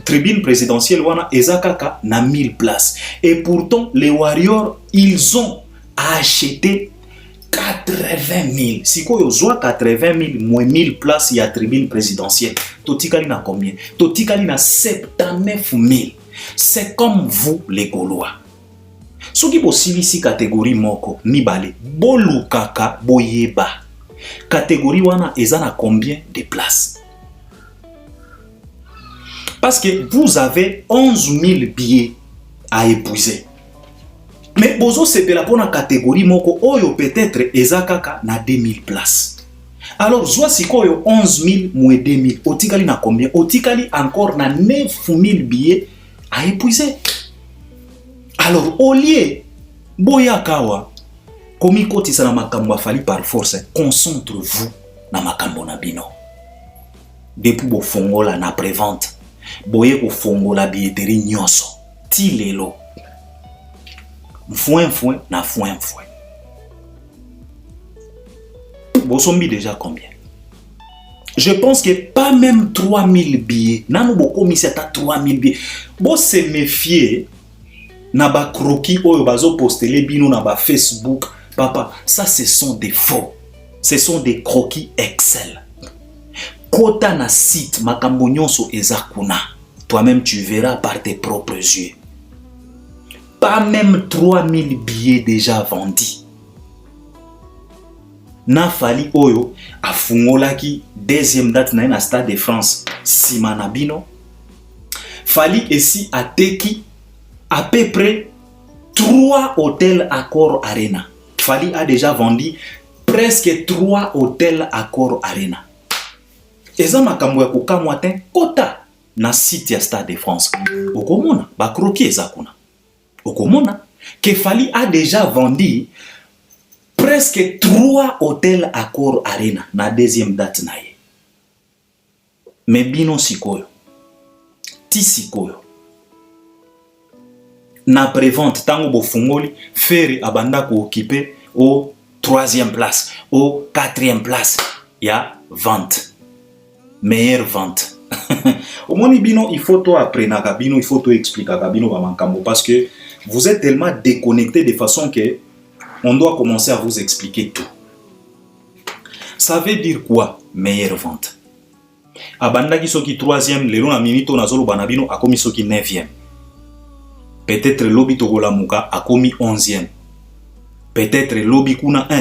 tribune présidentielle wana ezakaka na 1000 places. Et pourtant, les Warriors, ils ont acheté 80 000. Si vous avez 80 000 moins 1000 places, il y a tribune présidentielle. Totikali na combien? Totikali na 79 000. C'est comme vous, les Gaulois. Ce qui est possible ici, catégorie moko, mibale, bolukaka, boyeba. Catégorie wana ezana combien de places? Parce que vous avez 11 000 billets à épuiser. Mais bozo sepela pour la catégorie moko oyo peut-être ezakaka na 2000 places. Alors soit si koyo 11 000 moins 2000, otikali na combien? Otikali encore na 9 000 billets à épuiser. Alors au lieu boya kawa komi koti sana makambo Fally par force, concentre-vous na makambo na bino. Depuis bo fongola na prévente. Boye ko fongo la billetterie nyonso ti lelo foin na foin bosombi déjà combien? Je pense que pas même 3000 billets nanu boko miseta 3000 billets bo se méfier na ba croquis oyo bazo poster bino na ba Facebook papa, ça ce sont des faux, ce sont des croquis Excel. Kota na site makambo nyonso ezakuna. Toi-même tu verras par tes propres yeux. Pas même 3000 billets déjà vendus. Na Fally oyo a fungolaki deuxième date na Stade de France Simanabino. Fally ici a teki à peu près 3 hôtels Accor Arena. Fally a déjà vendu presque 3 hôtels Accor Arena. Eza makambo ya kokamwa te kota na site ya Stade de France. Okomona ba croquis ezakuna. Okomona que Fally a déjà vendu presque 3 hôtels Accor Arena na deuxième date na ye. Mais bino sikoyo. Ti sikoyo. Na prévente tango bo fungoli Ferry abanda ko occuper au 3e place, au 4e place. Ya vente. Meilleure vente. Au moins bino il faut to apprendre kabino, il faut to expliquer kabino ba mankambo parce que vous êtes tellement déconnecté de façon que on doit commencer à vous expliquer tout. Ça veut dire quoi meilleure vente? Abandaki soki 3e, lelo na minito nazolo banabino akomi soki 9e. Peut-être lobi tokola muka akomi 11e. Peut-être lobi kuna 1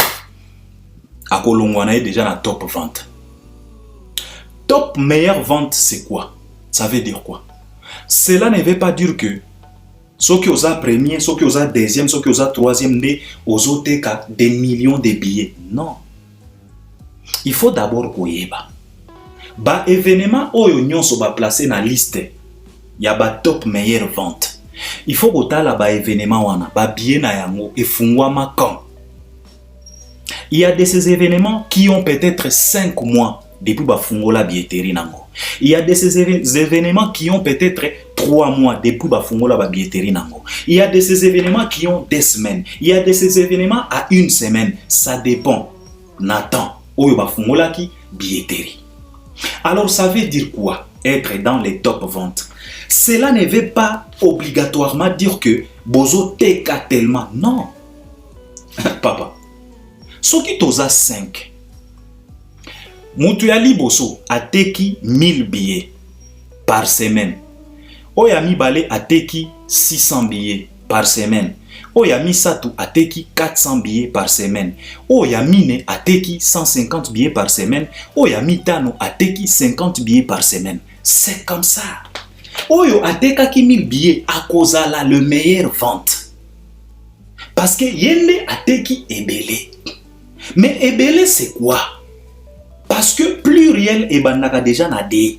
akolongwana déjà na top vente. Top meilleure vente c'est quoi? Ça veut dire quoi? Cela ne veut pas dire que ceux qui osent premier, ceux qui osent deuxième, ceux qui osent troisième, osent des millions de billets. Non. Il faut d'abord koyeba. Ba événement oyo nyonso ba placé na liste. Ya ba top meilleure vente. Il faut kotala ba événement wana, ba billet na yango efungwama quand. Il y a de ces événements qui ont peut-être 5 mois depuis ba fungola billetterie nango. Il y a de ces événements qui ont peut-être 3 mois depuis ba fungola ba billetterie nango. Il y a de ces événements qui ont des semaines. Il y a de ces événements à 1 semaine. Ça dépend. Nathan, oyo ba fungola ki billetterie. Alors ça veut dire quoi? Être dans les top ventes. Cela ne veut pas obligatoirement dire que bozo teka tellement. Non. Papa. Soki toza 5. Mutuyali boso ateki 1000 billets par semaine. Oyami bale ateki 600 billets par semaine. Oyami satu ateki 400 billets par semaine. Oyami ne ateki 150 billets par semaine. Oyami tano ateki 50 billets par semaine. C'est comme ça. Oyo ateka ki 1000 billets à kozala le meilleur vente. Parce que yende ateki ebele. Mais ebele c'est quoi? Parce que pluriel ebandaka déjà na de.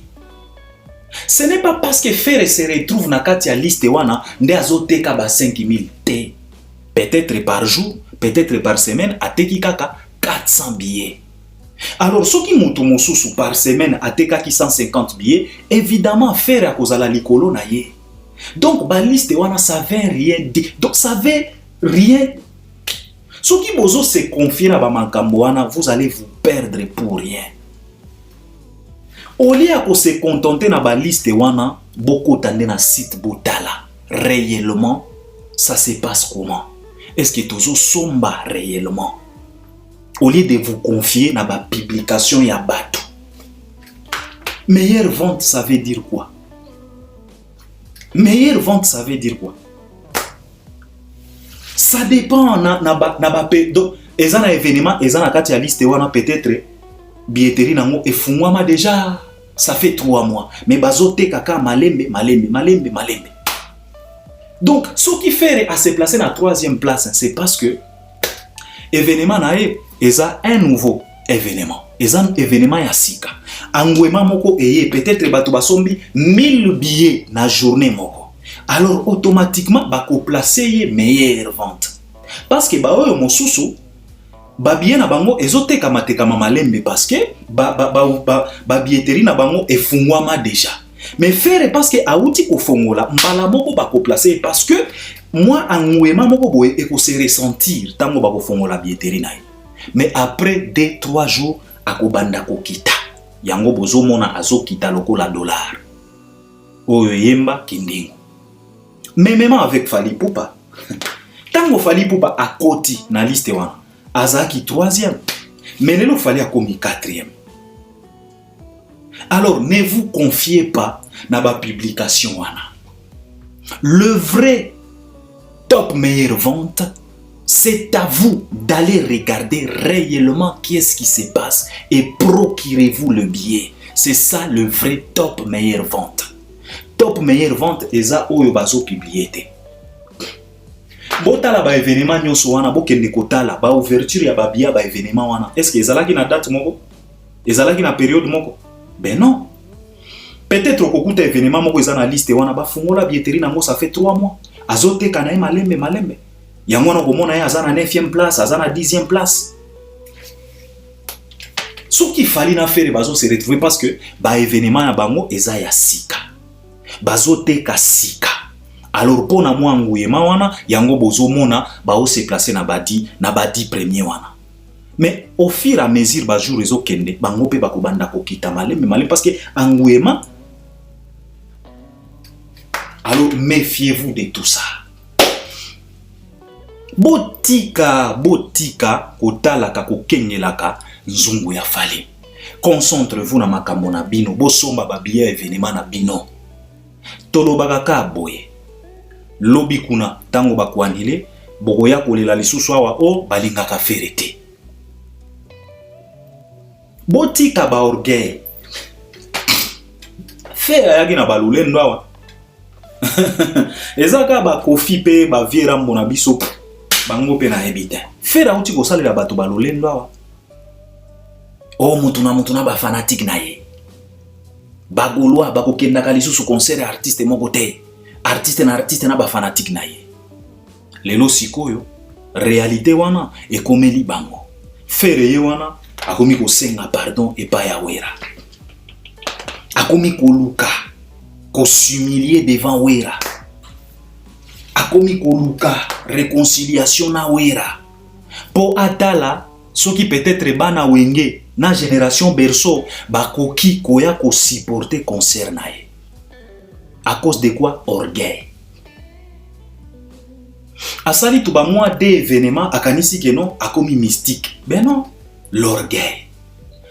Ce n'est pas parce que Ferry se retrouve na kati ya liste wana nde azoteka ba 5000 te. Peut-être par jour, peut-être par semaine ateki kaka 400 billets. Alors soki mutu mosusu par semaine ateka ki 150 billets, évidemment Ferry akozala likolo na ye. Donc ba liste wana ça veut rien dire. Donc ça veut rien. Soki bozo se confier na ba makambo wana, vous allez vous perdre pour rien. Au lieu de se contenter na ba liste wana, beaucoup tande na site botala. Réellement, ça se passe comment? Est-ce que tozo somba réellement? Au lieu de vous confier na ba publication ya bato. Meilleure vente, ça veut dire quoi? Meilleure vente, ça veut dire quoi? Ça dépend na ba donc ezana événement ezana kati ya liste wana peut-être billetterie nango efungwama déjà ça fait 3 mois mais bazote kaka malembe. Donc ce qui fait à se placer na 3e place c'est parce que événement nae eza un nouveau événement. Ezan événement ya sika. Angwema moko eye peut-être bato basombi 1000 billets na journée moko. Alors automatiquement bako placer meilleure vente. Parce que ba oyo mosusu ba bien na bango ezoteka mateka malembe parce que ba billetterie na bango efungwama déjà. Mais faire parce que auti ko fongola mbala moko bako placer parce que moi angwema moko boye eko se ressentir tango bako fongola billetterie na. Mais après 2-3 jours akobanda ko kita. Yango bozo mona azo kita lokola dollar. Oyo yemba kindingo. Mais même avec Fally Ipupa. Tango Fally Ipupa a koti na liste wana. Azaki 3e. Mais lelo Fally a komi 4e. Alors ne vous confiez pas na ba publication wana. Le vrai top meilleure vente, c'est à vous d'aller regarder réellement qu'est-ce qui se passe et procurez-vous le billet. C'est ça le vrai top meilleure vente. Top meilleure vente eza oyo bazo publier te. Botala ba événement nyonso wana bokende kotala ba ouverture ya ba bia ba événement wana. Est-ce que ezalaki na date moko? Ezalaki na période moko? Ben non. Peut-être au événement moko eza na liste wana ba fungola billetterie nango ça fait 3 mois. Azote kana malembe. Yango na komona ya aza na 9e place, aza na 10e place. Ce qu'il fallait na faire bazo se retrouver parce que ba événement na bango eza ya sika. Bazote ka sika. Alors pour na mwa nguyema wana yango bozo mona ba o se placer na badi premier wana. Mais au fur et à mesure ba jour rezo kende bango pe bakobanda kokita malembe parce que anguyema. Alors méfiez-vous de tout ça. Botika kotalaka kokenyelaka nzungu ya fali. Concentrez-vous na makambo na bino, bosomba ba billet événement na bino. Tolobaka ka boye. Lobi kuna tango bakwanile bokoya kolela lisusu awa o balingaka ferete. Botika ba orgueil. Fe ayaki na balulendo awa. Ezaka ba kofi pe ba viera mbona biso bango pe na ebite. Fera uti ko salela bato balulendo awa. O mutuna ba fanatique na ye. Bagolwa bakokenda ka lisusu concert artiste moko te. Artiste na ba fanatique na ye. Lelo sikoyo réalité wana ekomeli bango. Fere ye wana akomi ko senga pardon et pas ya wera. Akomi ko luka ko s'humilier devant wera. Akomi ko luka réconciliation na wera. Po atala soki peut-être bana wenge na génération berceau bakoki koya ko supporter concert na ye. À cause de quoi? Orgueil. Asali tuba mwa de événement akanisi que non akomi mystique. Ben non, l'orgueil.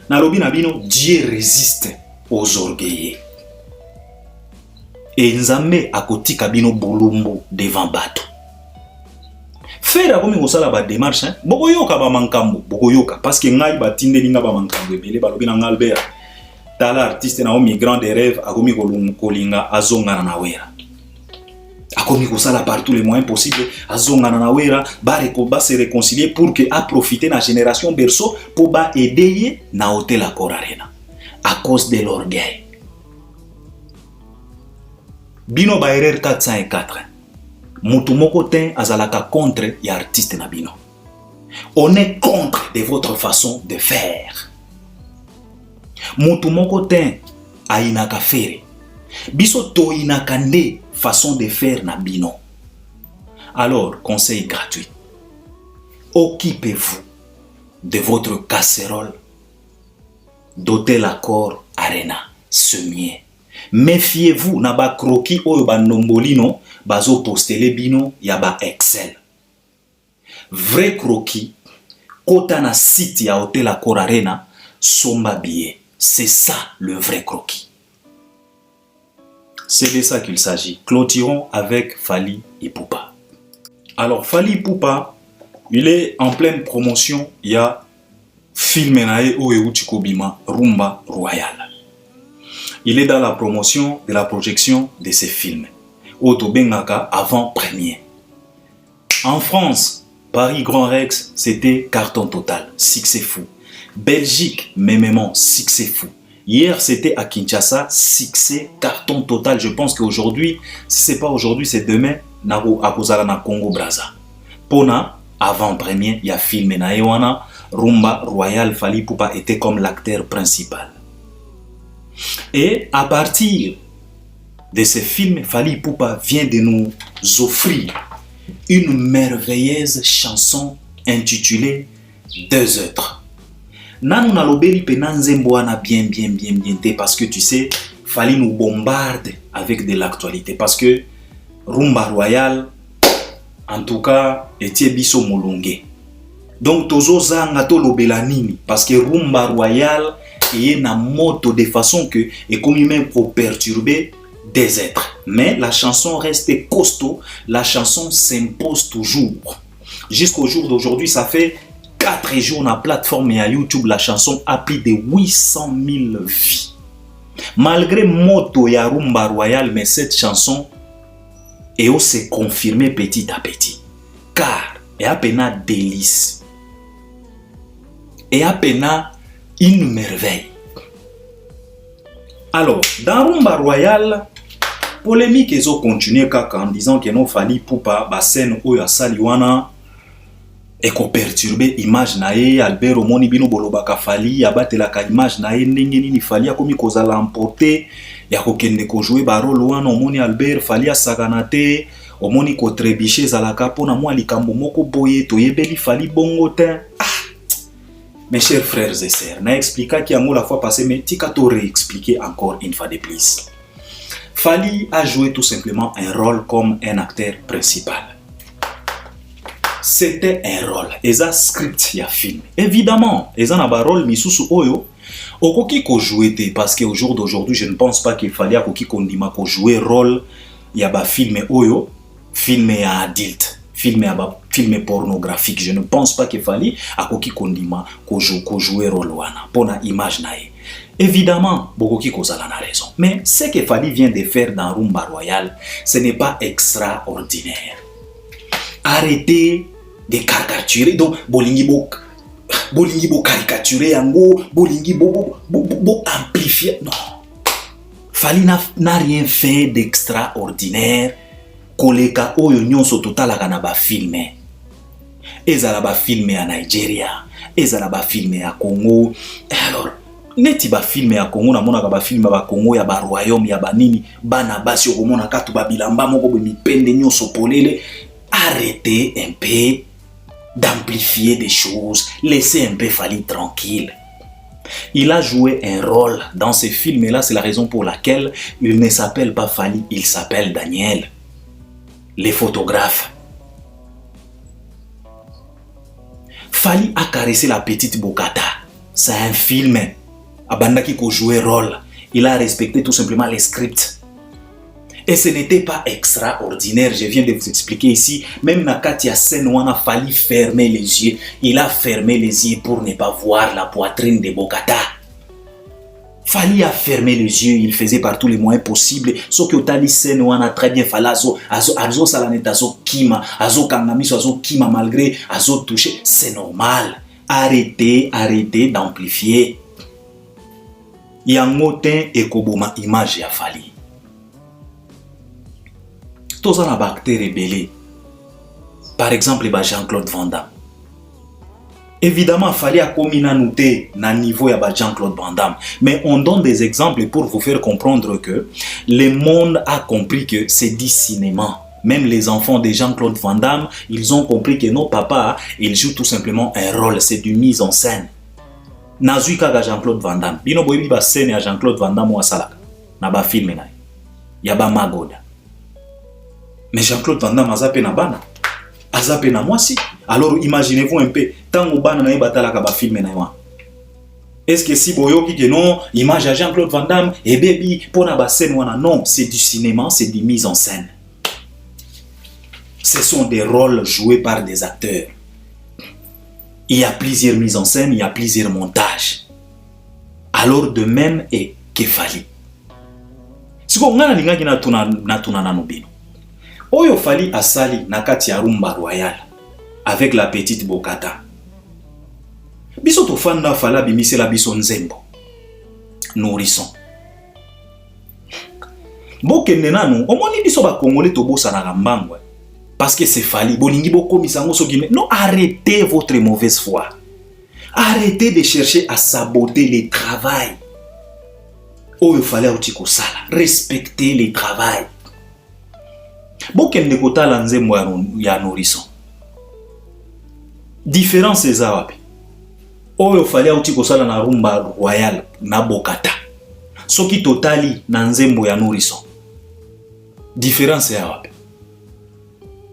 Na lobi na bino Dieu résiste aux orgueilleux. Et nzambe akotika bino bolumbu devant bato. Faire akomi kosala ba démarche hein. Bokoyoka ba mankambo, bokoyoka parce que ngai batinde linga ba mankambo ebele balobi na Albert. Tala artiste na o migrant des rêves akomi kolinga azongana na wera. Akomi kosala par tous les moyens possibles azongana na wera ba se réconcilier pour que a profiter na génération berceau pour ba aider na hôtel Accor Arena à cause de l'orgueil. Bino ba erreur 404. Mutu moko ten azalaka contre ya artiste na bino. On est contre de votre façon de faire. Mutu moko ten ainaka fere. Biso to inaka nde façon de faire na bino. Alors, conseil gratuit. Occupez-vous de votre casserole d'hôtel Accor Arena, semier. Méfiez-vous na ba croquis oyo ba nombolino bazo posteler bino ya ba Excel. Vrai croquis kota na site ya hôtel Accor Arena somba billet. C'est ça le vrai croquis. C'est de ça qu'il s'agit. Clôturons avec Fally Ipupa. Alors Fally Ipupa, il est en pleine promotion. Il y a film nae Oeuti Kobima Rumba Royal. Il est dans la promotion de la projection de ces films. Oto Bengaka avant-première. En France, Paris Grand Rex, c'était carton total, succès fou. Belgique, mémément, succès fou. Hier, c'était à Kinshasa, succès, carton total. Je pense qu'aujourd'hui, si ce n'est pas aujourd'hui, c'est demain, à Kozala na Congo Brazza. Pona, avant-première, il y a film Naewana, Rumba Royal, Fally Ipupa était comme l'acteur principal. Et à partir de ce film, Fally Ipupa vient de nous offrir une merveilleuse chanson intitulée Deux êtres. Nanu na lobeli penanzembo wana bien parce que tu sais Fally nous bombarde avec de l'actualité parce que Rumba Royal en tout cas etie biso molonge. Donc tozo zanga to lobela nini parce que Rumba Royal est na moto de façon que et comme même pour perturber des êtres. Mais la chanson reste costaud, la chanson s'impose toujours. Jusqu'au jour d'aujourd'hui, ça fait 4 jours na plateforme et à YouTube, la chanson a plus de 800 000 vies. Malgré moto ya Rumba Royal, mais cette chanson est aussi confirmée petit à petit. Car elle a peine délice. Et à peine une merveille. Alors, dans Rumba Royal, polémique ils ont continué en disant que non Fally Ipupa ba scène oyo asali wana eko perturber image na ye. Albert omoni bino bolobaka Fally abatelaka image na ye ndenge nini Fally akomi kozala emporté ya kokende ko jouer ba rôle wana. Omoni Albert Fally asakana te, omoni ko trébicher zalaka pona mwa likambo moko boye toyebeli Fally bongo te. Mes chers frères et sœurs, n'a expliqué qu'il y a la fois passée, mais tika to réexpliquer encore une fois de plus. Fally a joué tout simplement un rôle comme un acteur principal. C'était un rôle. Et un script, il y a film. Évidemment, il y a un rôle, mais sous oyo, okoki ko jouer parce qu'au jour d'aujourd'hui, je ne pense pas qu'il fallait okoki kondima ko jouer rôle. Il y a un film oyo, film adulte. Film pornographique. Je ne pense pas qu'il fallait à koki kondima ko jouer rôle wana pona image nae. Évidemment, bokoki kozala na raison. Mais ce que Fally vient de faire dans Rumba Royal, ce n'est pas extraordinaire. Arrêtez de caricaturer. Donc bolingi bo caricaturer yango, bolingi bo amplifier. Non. Fally n'a rien fait d'extraordinaire. Koleka oyo nyonso totalaka na ba filme. Ezala ba filme ya Nigeria, ezala ba filme ya Congo. Alors, neti ba filme ya Congo na mona ka ba filme ba Congo ya ba royaume ya banini, bana basi okomona katu ba bilamba moko be mipende nyonso polele. Arrêtez un peu d'amplifier des choses, laissez un peu Fally tranquille. Il a joué un rôle dans ce film-là, c'est la raison pour laquelle il ne s'appelle pas Fally, il s'appelle Daniel. Les photographes. Fally a caressé la petite Bokata. C'est un film. Abandaki ko jouer rôle. Il a respecté tout simplement les scripts. Et ce n'était pas extraordinaire. Je viens de vous expliquer ici. Même Nakati a scène où on a fallu fermer les yeux. Il a fermé les yeux pour ne pas voir la poitrine de Bokata. Fally a fermé les yeux, il faisait par tous les moyens possibles. Ce que Otali scène on a très bien fallu azo salanet azo kima, azo kangamiso azo kima malgré azo touché, c'est normal. Arrêtez d'amplifier. Yangotin et koboma image ya Fally. Tous en acteurs rebellés. Par exemple, Jean-Claude Van Damme. Évidemment, Fally a commis noté na niveau ya Jean-Claude Van Damme. Mais on donne des exemples pour vous faire comprendre que le monde a compris que c'est du cinéma. Même les enfants de Jean-Claude Van Damme, ils ont compris que nos papas, ils jouent tout simplement un rôle. C'est du mise en scène. Nazui kaka Jean-Claude Van Damme. Bino boyebi ba scène ya Jean-Claude Van Damme wa salaka. Na ba film na. Ya ba magoda. Mais Jean-Claude Van Damme azape na bana. Azape na mwasi. Alors imaginez-vous un peu, tant que bana na batala ka ba film na yo. Est-ce que si boyoki que non, image à Jean-Claude Van Damme et baby pour na ba scène wana non, c'est du cinéma, c'est des mises en scène. Ce sont des rôles joués par des acteurs. Il y a plusieurs mises en scène, il y a plusieurs montages. Alors de même et que Fally. Si ko ngana lingaki na tuna na nobino. Oyo Fally asali na kati ya Rumba Royal avec la petite Bokata. Biso to fanda Fally bimise la biso nzembo. Nourrisson. Bokende nanu, omoni biso ba Congolais to bosa na ngambangwa. Parce que c'est Fally. Bolingi boko misango so gime. Non, arrêtez votre mauvaise foi. Arrêtez de chercher à saboter le travail. Oyo Fally outiko sala. Respectez le travail. Bokende kota la nzembo ya Nourrisson. Différence eza wapi. Oyo Fally outiko sala na Rumba Royal na Bokata. Soki totali na nzembo ya Nourrisson. Différence ya wapi.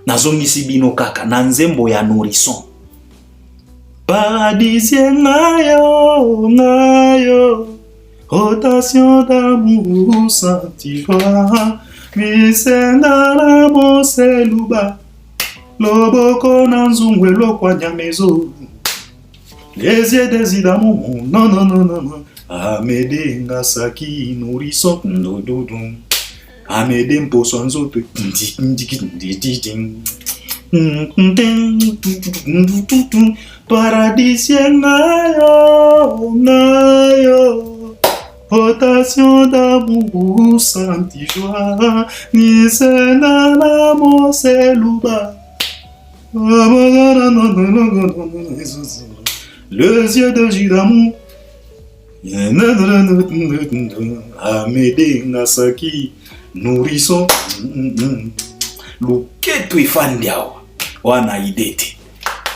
Nazongisi bino kaka na nzembo ya Nourrisson. Paradisien ngayo rotation d'amour sentira misenda na moseluba loboko na nzungwe lokwanya mezo les yeux des d'amour non Amédée Ngasaki Nourrisson dododon Amédée mposo nzoto paradisien ngayo Rotation d'amour, senti joie, ni sena na mo seluba. Les yeux de jus d'amour. Amédée Nasaki, nourrisson. Luketu ifandiao, wana idete.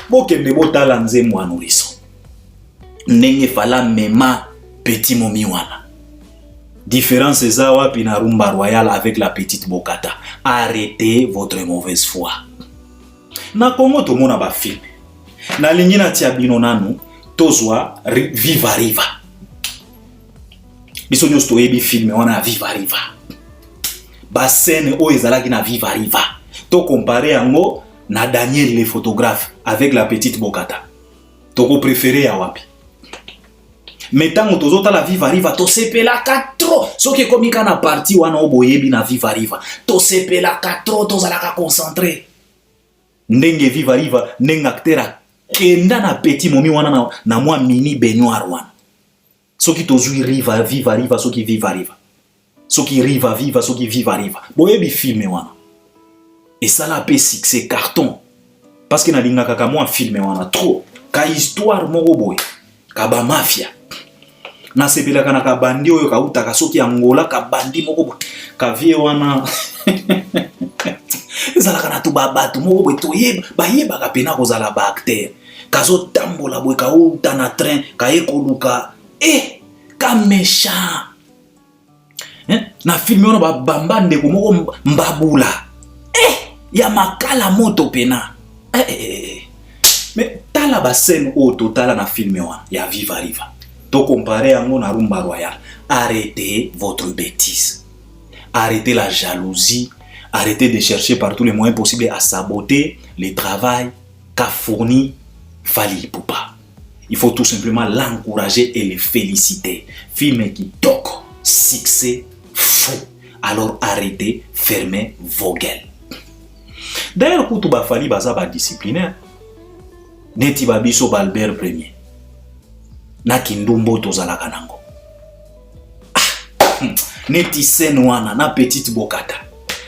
Bokende botala nzembo wa nourrisson. Ndenge fala mema petit momi wana. Différence eza wapi na rumba royale avec la petite Bokata. Arrêtez votre mauvaise foi. Na Congo to mona ba film. Na lingina tia bino nanu tozwa Viva Riva. Biso nyos to yebi film wana Viva Riva. Ba scène o ezalaki na Viva Riva. To comparer yango na Daniel le photographe avec la petite Bokata. To ko préféré ya wapi? Metango tozota la Viva Riva to sepela 4 soki komika na parti wana oboyebi na Viva Riva to sepela 4 tozalaka concentré ndenge Viva Riva ndenge acteur kenda na petit momi wana na mwa mini baignoire wana soki tozui Riva Viva Riva soki Viva Riva soki Riva Viva soki Viva Riva boyebi filme wana et ça la pe succès carton parce que na lingaka ka mwa filme wana trop ka histoire moko boye ka ba mafia na sepelaka na ka bandi oyo ka utaka soki Angola ka bandi moko ka vie wana ezalaka na tubabatu moko boye toyeba bayeba ka pena kozala ba acteur kazo tambola boye ka uta na train ka ekoluka ka méchant na film wana ba bamba ndeko moko mbabula ya makala moto pena mais tala ba scène o totala na film wana ya Viva Riva to comparer yango na rumba royale. Arrêtez votre bêtise. Arrêtez la jalousie. Arrêtez de chercher par tous les moyens possibles à saboter le travail qu'a fourni Fally Ipupa. Il faut tout simplement l'encourager et le féliciter. Film qui toque, succès fou. Alors arrêtez, fermez vos gueules. D'ailleurs, pour tout Fally baza ba disciplinaire. Neti babiso Balbert Premier. Na kindumbo tozalaka nango. Neti scène wana na petite Bokata.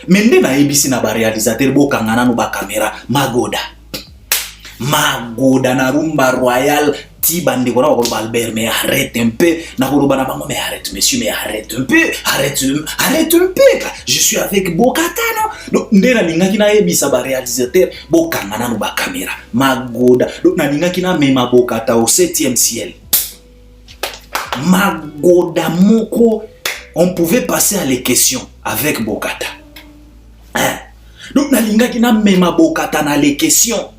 Mende na ebisi na ba réalisateur bokangana no ba caméra magoda. Magoda na rumba royale ti bande kona ba Albert mais arrête un peu na koloba na bango mais arrête monsieur mais arrête un peu arrête un peu je suis avec Bokata non donc ndena lingaki na ebisa ba réalisateur bokangana no ba caméra magoda donc na lingaki na mema Bokata au 7e ciel. Magoda moko, on pouvait passer à les questions avec Bokata. Donc nalinga kina mema Bokata na les questions.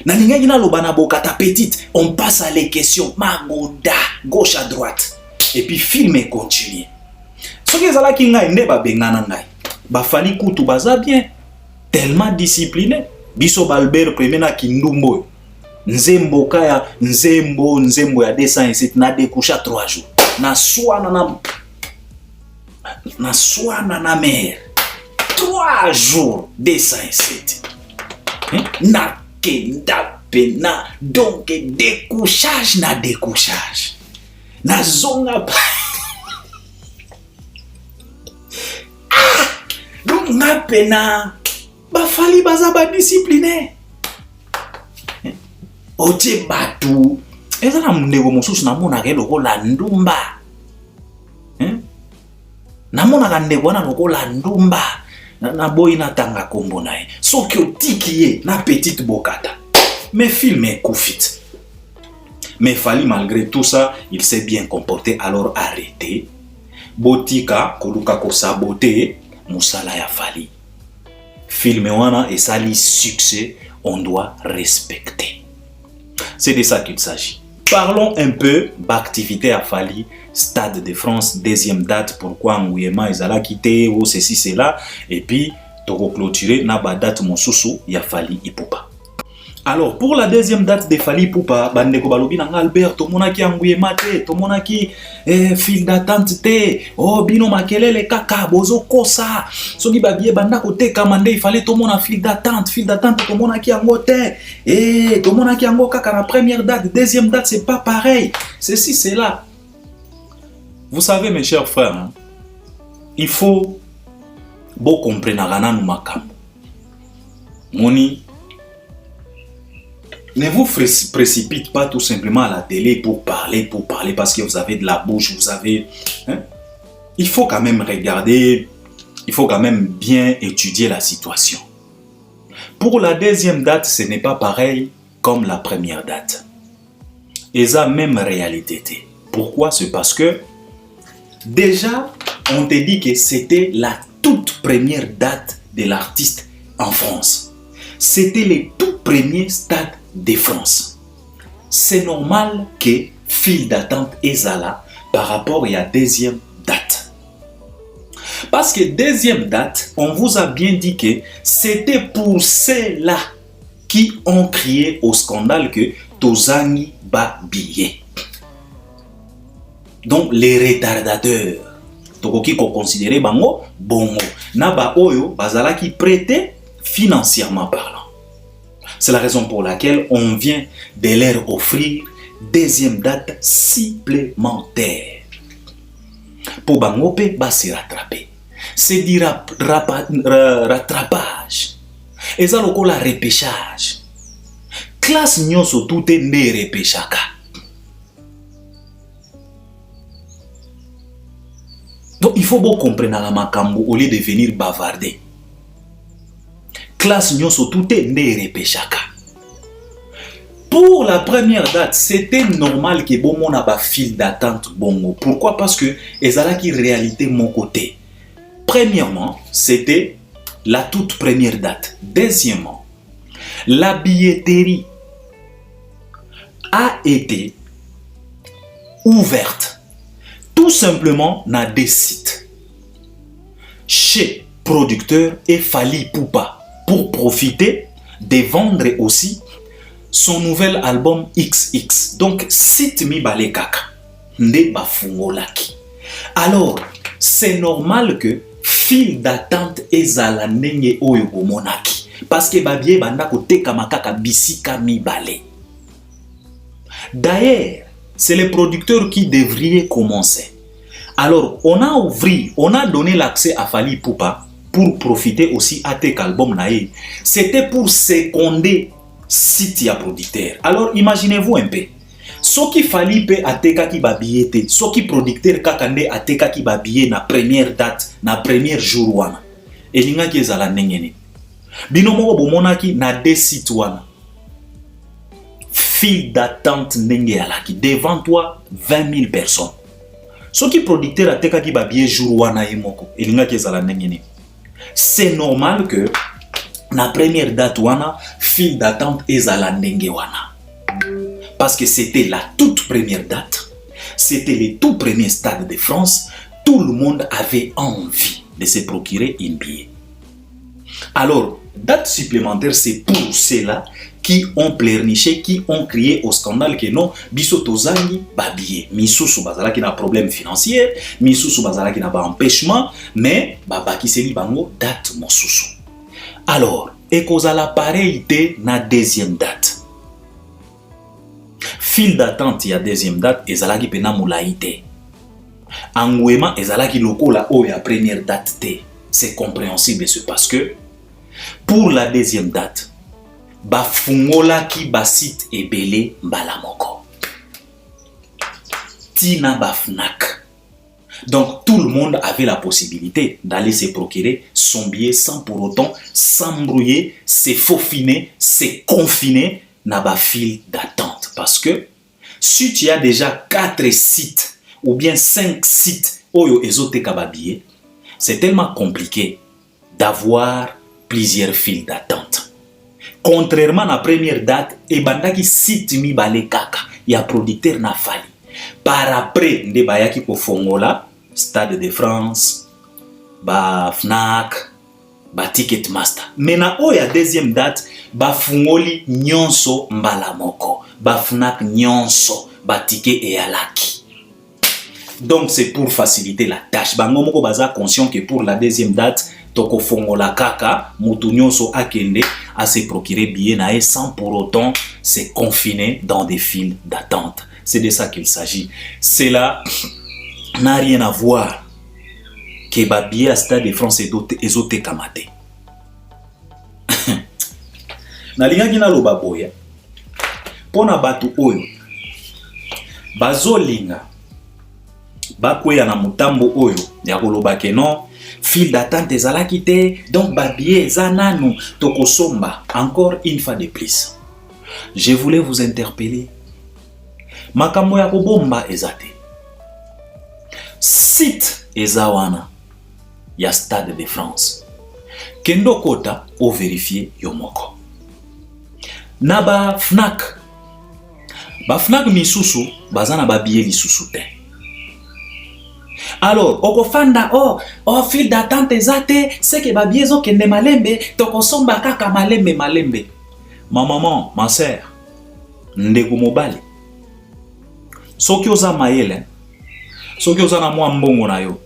Nalinga kina lobana Bokata petite, on passe à les questions. Magoda, gauche à droite. Et puis film continue. Ce que zala ki ngai nde ba bengana ngai. Ba Fally kutu baza bien, tellement discipliné. Biso Balbert Premier na kindumbo. Nzembo kaya nzembo ya 207 na découcha 3 jours na soana na mer 3 jours 207 na kenda pena donc découchage na zonga donc na pena ba Fally baza ba discipliné. Oje batu ezala mndeko mosusu namona ke lokola ndumba namona ka ndeko wana lokola ndumba na boy na tanga kombo nae soki otiki ye na petite Bokata mais film est koufit mais Fally malgré tout ça il s'est bien comporté alors arrêtez botika koluka ko saboter musala ya Fally film wana et sali succès on doit respecter. C'est de ça qu'il s'agit. Parlons un peu d'activité à Fally, Stade de France, 2e date, pourquoi Nguyema Ezala quitté, ou ceci, cela, et puis, toko clôturer, na ba date mosusu, ya Fally Ipupa. Alors, pour la 2e date de Fally Ipupa, bandeko balobi nanga Albert, tomonaki Nguyema te, tomonaki file d'attente te, oh bino makelele kaka, bozo kosa, soki babie banda kote kamande, il fallait tomona file d'attente tomonaki yango te, tomonaki yango kaka na première date, 2e date, c'est pas pareil, ceci, c'est là. Vous savez, mes chers frères, hein, il faut beaucoup comprendre nous makam. Moni, ne vous précipitez pas tout simplement à la télé pour parler, parce que vous avez de la bouche, vous avez... Hein? Il faut quand même regarder, il faut quand même bien étudier la situation. Pour la deuxième date, ce n'est pas pareil comme la première date. Et ça, même réalité. Pourquoi? C'est parce que déjà, on te dit que c'était la toute première date de l'artiste en France. C'était le tout premier stade de France. C'est normal que file d'attente est là par rapport à la deuxième date. Parce que deuxième date, on vous a bien dit que c'était pour ceux-là qui ont crié au scandale que Tozani ba billet. Donc les retardateurs, tokoki ko considérer bango bongo na ba oyo bazala qui prêtait financièrement parlant. C'est la raison pour laquelle on vient de leur offrir deuxième date supplémentaire. Pour bango pe ba se rattraper. C'est du rattrapage. Et ça loko la repêchage. Classe nyonso tout est né repêchaka. Donc il faut bien comprendre la makambo au lieu de venir bavarder. Classe nyonso tout est né repêchaka. Pour la première date, c'était normal que bon mon a ba file d'attente bongo. Pourquoi? Parce que ezala qui réalité mon côté. Premièrement, c'était la toute première date. Deuxièmement, la billetterie a été ouverte tout simplement dans des sites chez producteurs et Fally Ipupa pour profiter de vendre aussi son nouvel album XX. Donc, site mi balekaka nde bafungolaki. Alors, c'est normal que file d'attente ezala ndenge oyo bomonaki parce que babie banda koteka makaka bisika mibale. D'ailleurs, c'est les producteurs qui devraient commencer. Alors, on a ouvert, on a donné l'accès à Fally Ipupa pour profiter aussi à tek album nae. C'était pour seconder site ya producteur. Alors, imaginez-vous un peu. Ce qui Fally pe ateka ki babie te, ce qui producteur kakande ateka ki babie na première date, na premier jour wana. Elinga ki ezala ndenge. Bino moko bomonaki na des sites wana. File d'attente ndenge alaki. Devant toi, 20 000 personnes. Ce qui producteur ateka ki babie jour wana yemoko. Elinga ki ezala ndenge. C'est normal que na première date wana, file d'attente ezala ndenge wana. Parce que c'était la toute première date, c'était le tout premier stade de France, tout le monde avait envie de se procurer un billet. Alors, date supplémentaire, c'est pour ceux-là qui ont pleurniché, qui ont crié au scandale que non, biso tozangi ba billet. Misusu bazala qui n'a problème financier, misusu bazala qui n'a pas empêchement, mais baba qui se li bango date mosusu. Alors, et kozala pareilité na deuxième date. File d'attente, il y a deuxième date, et zalaki pena moulaïté. Angouema, et zalaki lokola o ya première date te. C'est compréhensible, c'est parce que pour la deuxième date, bafungola ki basit ebele mbalamoko. Tina bafnak. Donc tout le monde avait la possibilité d'aller se procurer son billet sans pour autant s'embrouiller, se faufiner, se confiner na ba file d'attente. Parce que si tu as déjà 4 sites ou bien 5 sites oyo ezoteka ba billet, c'est tellement compliqué d'avoir plusieurs files d'attente. Contrairement à la première date, et bandaki site mi bale kaka, ya producteur na Fally. Par après, nde bayaki ko fongola, Stade de France, ba Fnac, ba Ticketmaster. Mena o ya deuxième date, ba fungoli nyonso mbala moko, ba Fnac nyonso, ba ticket et alaki. Donc c'est pour faciliter la tâche. Bango moko baza conscient que pour la deuxième date, toko fongola kaka, mutu nyonso akende à se procurer billet nae sans pour autant se confiner dans des files d'attente. C'est de ça qu'il s'agit. C'est là n'a rien à voir que babier à Stade de France ezote kamate. Nalingaki na loba boya pona batu oyo bazolinga bakweya na mutambo oyo ya koloba ke non file d'attente ezalaki te donc babier eza nanu tokosomba. Encore une fois de plus, je voulais vous interpeller. Makambo ya kobomba ezate site eza wana ya Stade de France kendo kota o vérifier yo moko na ba FNAC misusu baza na babiye lisusu te. Alors okofanda file d'attente ezate c'est que babiye zo kende malembe tokosomba kaka malembe. Ma maman, ma sœur, ndeko mobali, soki oza mayele, soki oza na mwa mbongo na yo,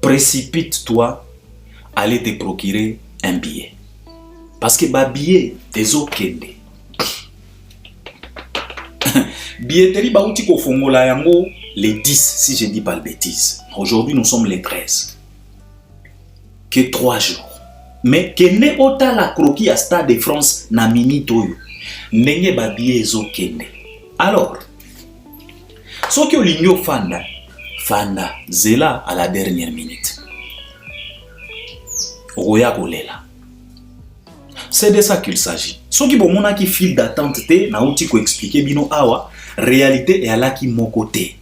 précipite-toi aller te procurer un billet. Parce que ba billet ezo kende. Billetterie bauti ko fongola yango les 10 si je dis pas de bêtises. Aujourd'hui nous sommes les 13. Que 3 jours. Mais kende ota la croquis à Stade de France na minute oyo. Ndenge ba billet ezo kende. Alors, soki olingo fanda zela à la dernière minute. Oya kolela. C'est de ça qu'il s'agit. Soki bomona ki file d'attente te na outi ko expliquer bino awa, réalité est à la ki mon côté.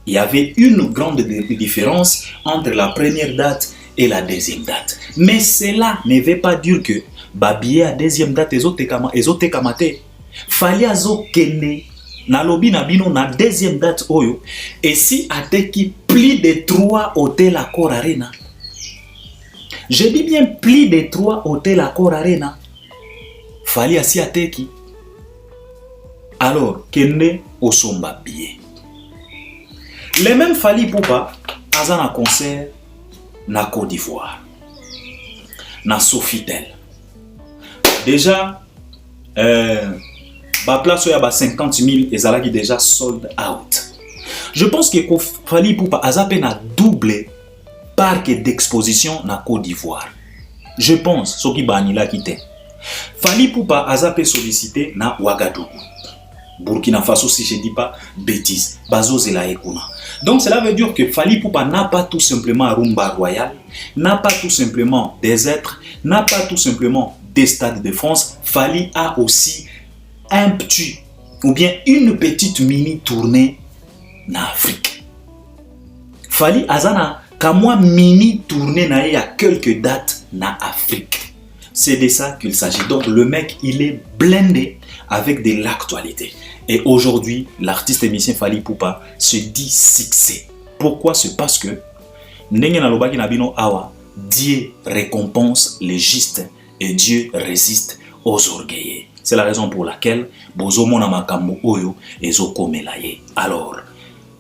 Il y avait une grande différence entre la première date et la deuxième date. Mais cela ne veut pas dire que babiye à deuxième date ezote kamate. Fali azo kende na lobi na bino na deuxième date oyo et si ateki plus de 3 hôtels Accor Arena. Je dis bien plus de 3 hôtels Accor Arena. Fali asi ateki. Alors kende osomba billet. Les mêmes Fally Ipupa aza na concert na Côte d'Ivoire, na Sofitel. Déjà, ba place ya ba 50 000 ezalaki déjà sold out. Je pense que Fally Ipupa aza pe na double parc d'exposition na Côte d'Ivoire. Je pense soki banila kite. Fally Ipupa aza pe sollicité na Ouagadougou. Burkina Faso, si je ne dis pas bêtises, Bazo Zela Ekuna. Donc cela veut dire que Fally Ipupa n'a pas tout simplement Rumba Royal, n'a pas tout simplement des êtres, n'a pas tout simplement des Stades de France. Fally a aussi un petit ou bien une petite mini tournée en Afrique. Fally Azana kamwa mini tournée na ya quelques dates en Afrique. C'est de ça qu'il s'agit. Donc le mec, il est blindé avec de l'actualité. Et aujourd'hui, l'artiste émissien Fally Ipupa se dit succès. Pourquoi? C'est parce que Dieu récompense les justes et Dieu résiste aux orgueillés. C'est la raison pour laquelle alors,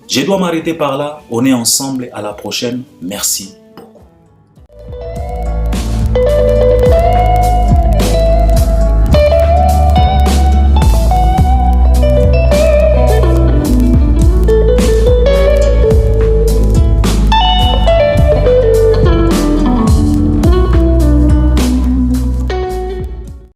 je dois m'arrêter par là. On est ensemble. À la prochaine. Merci.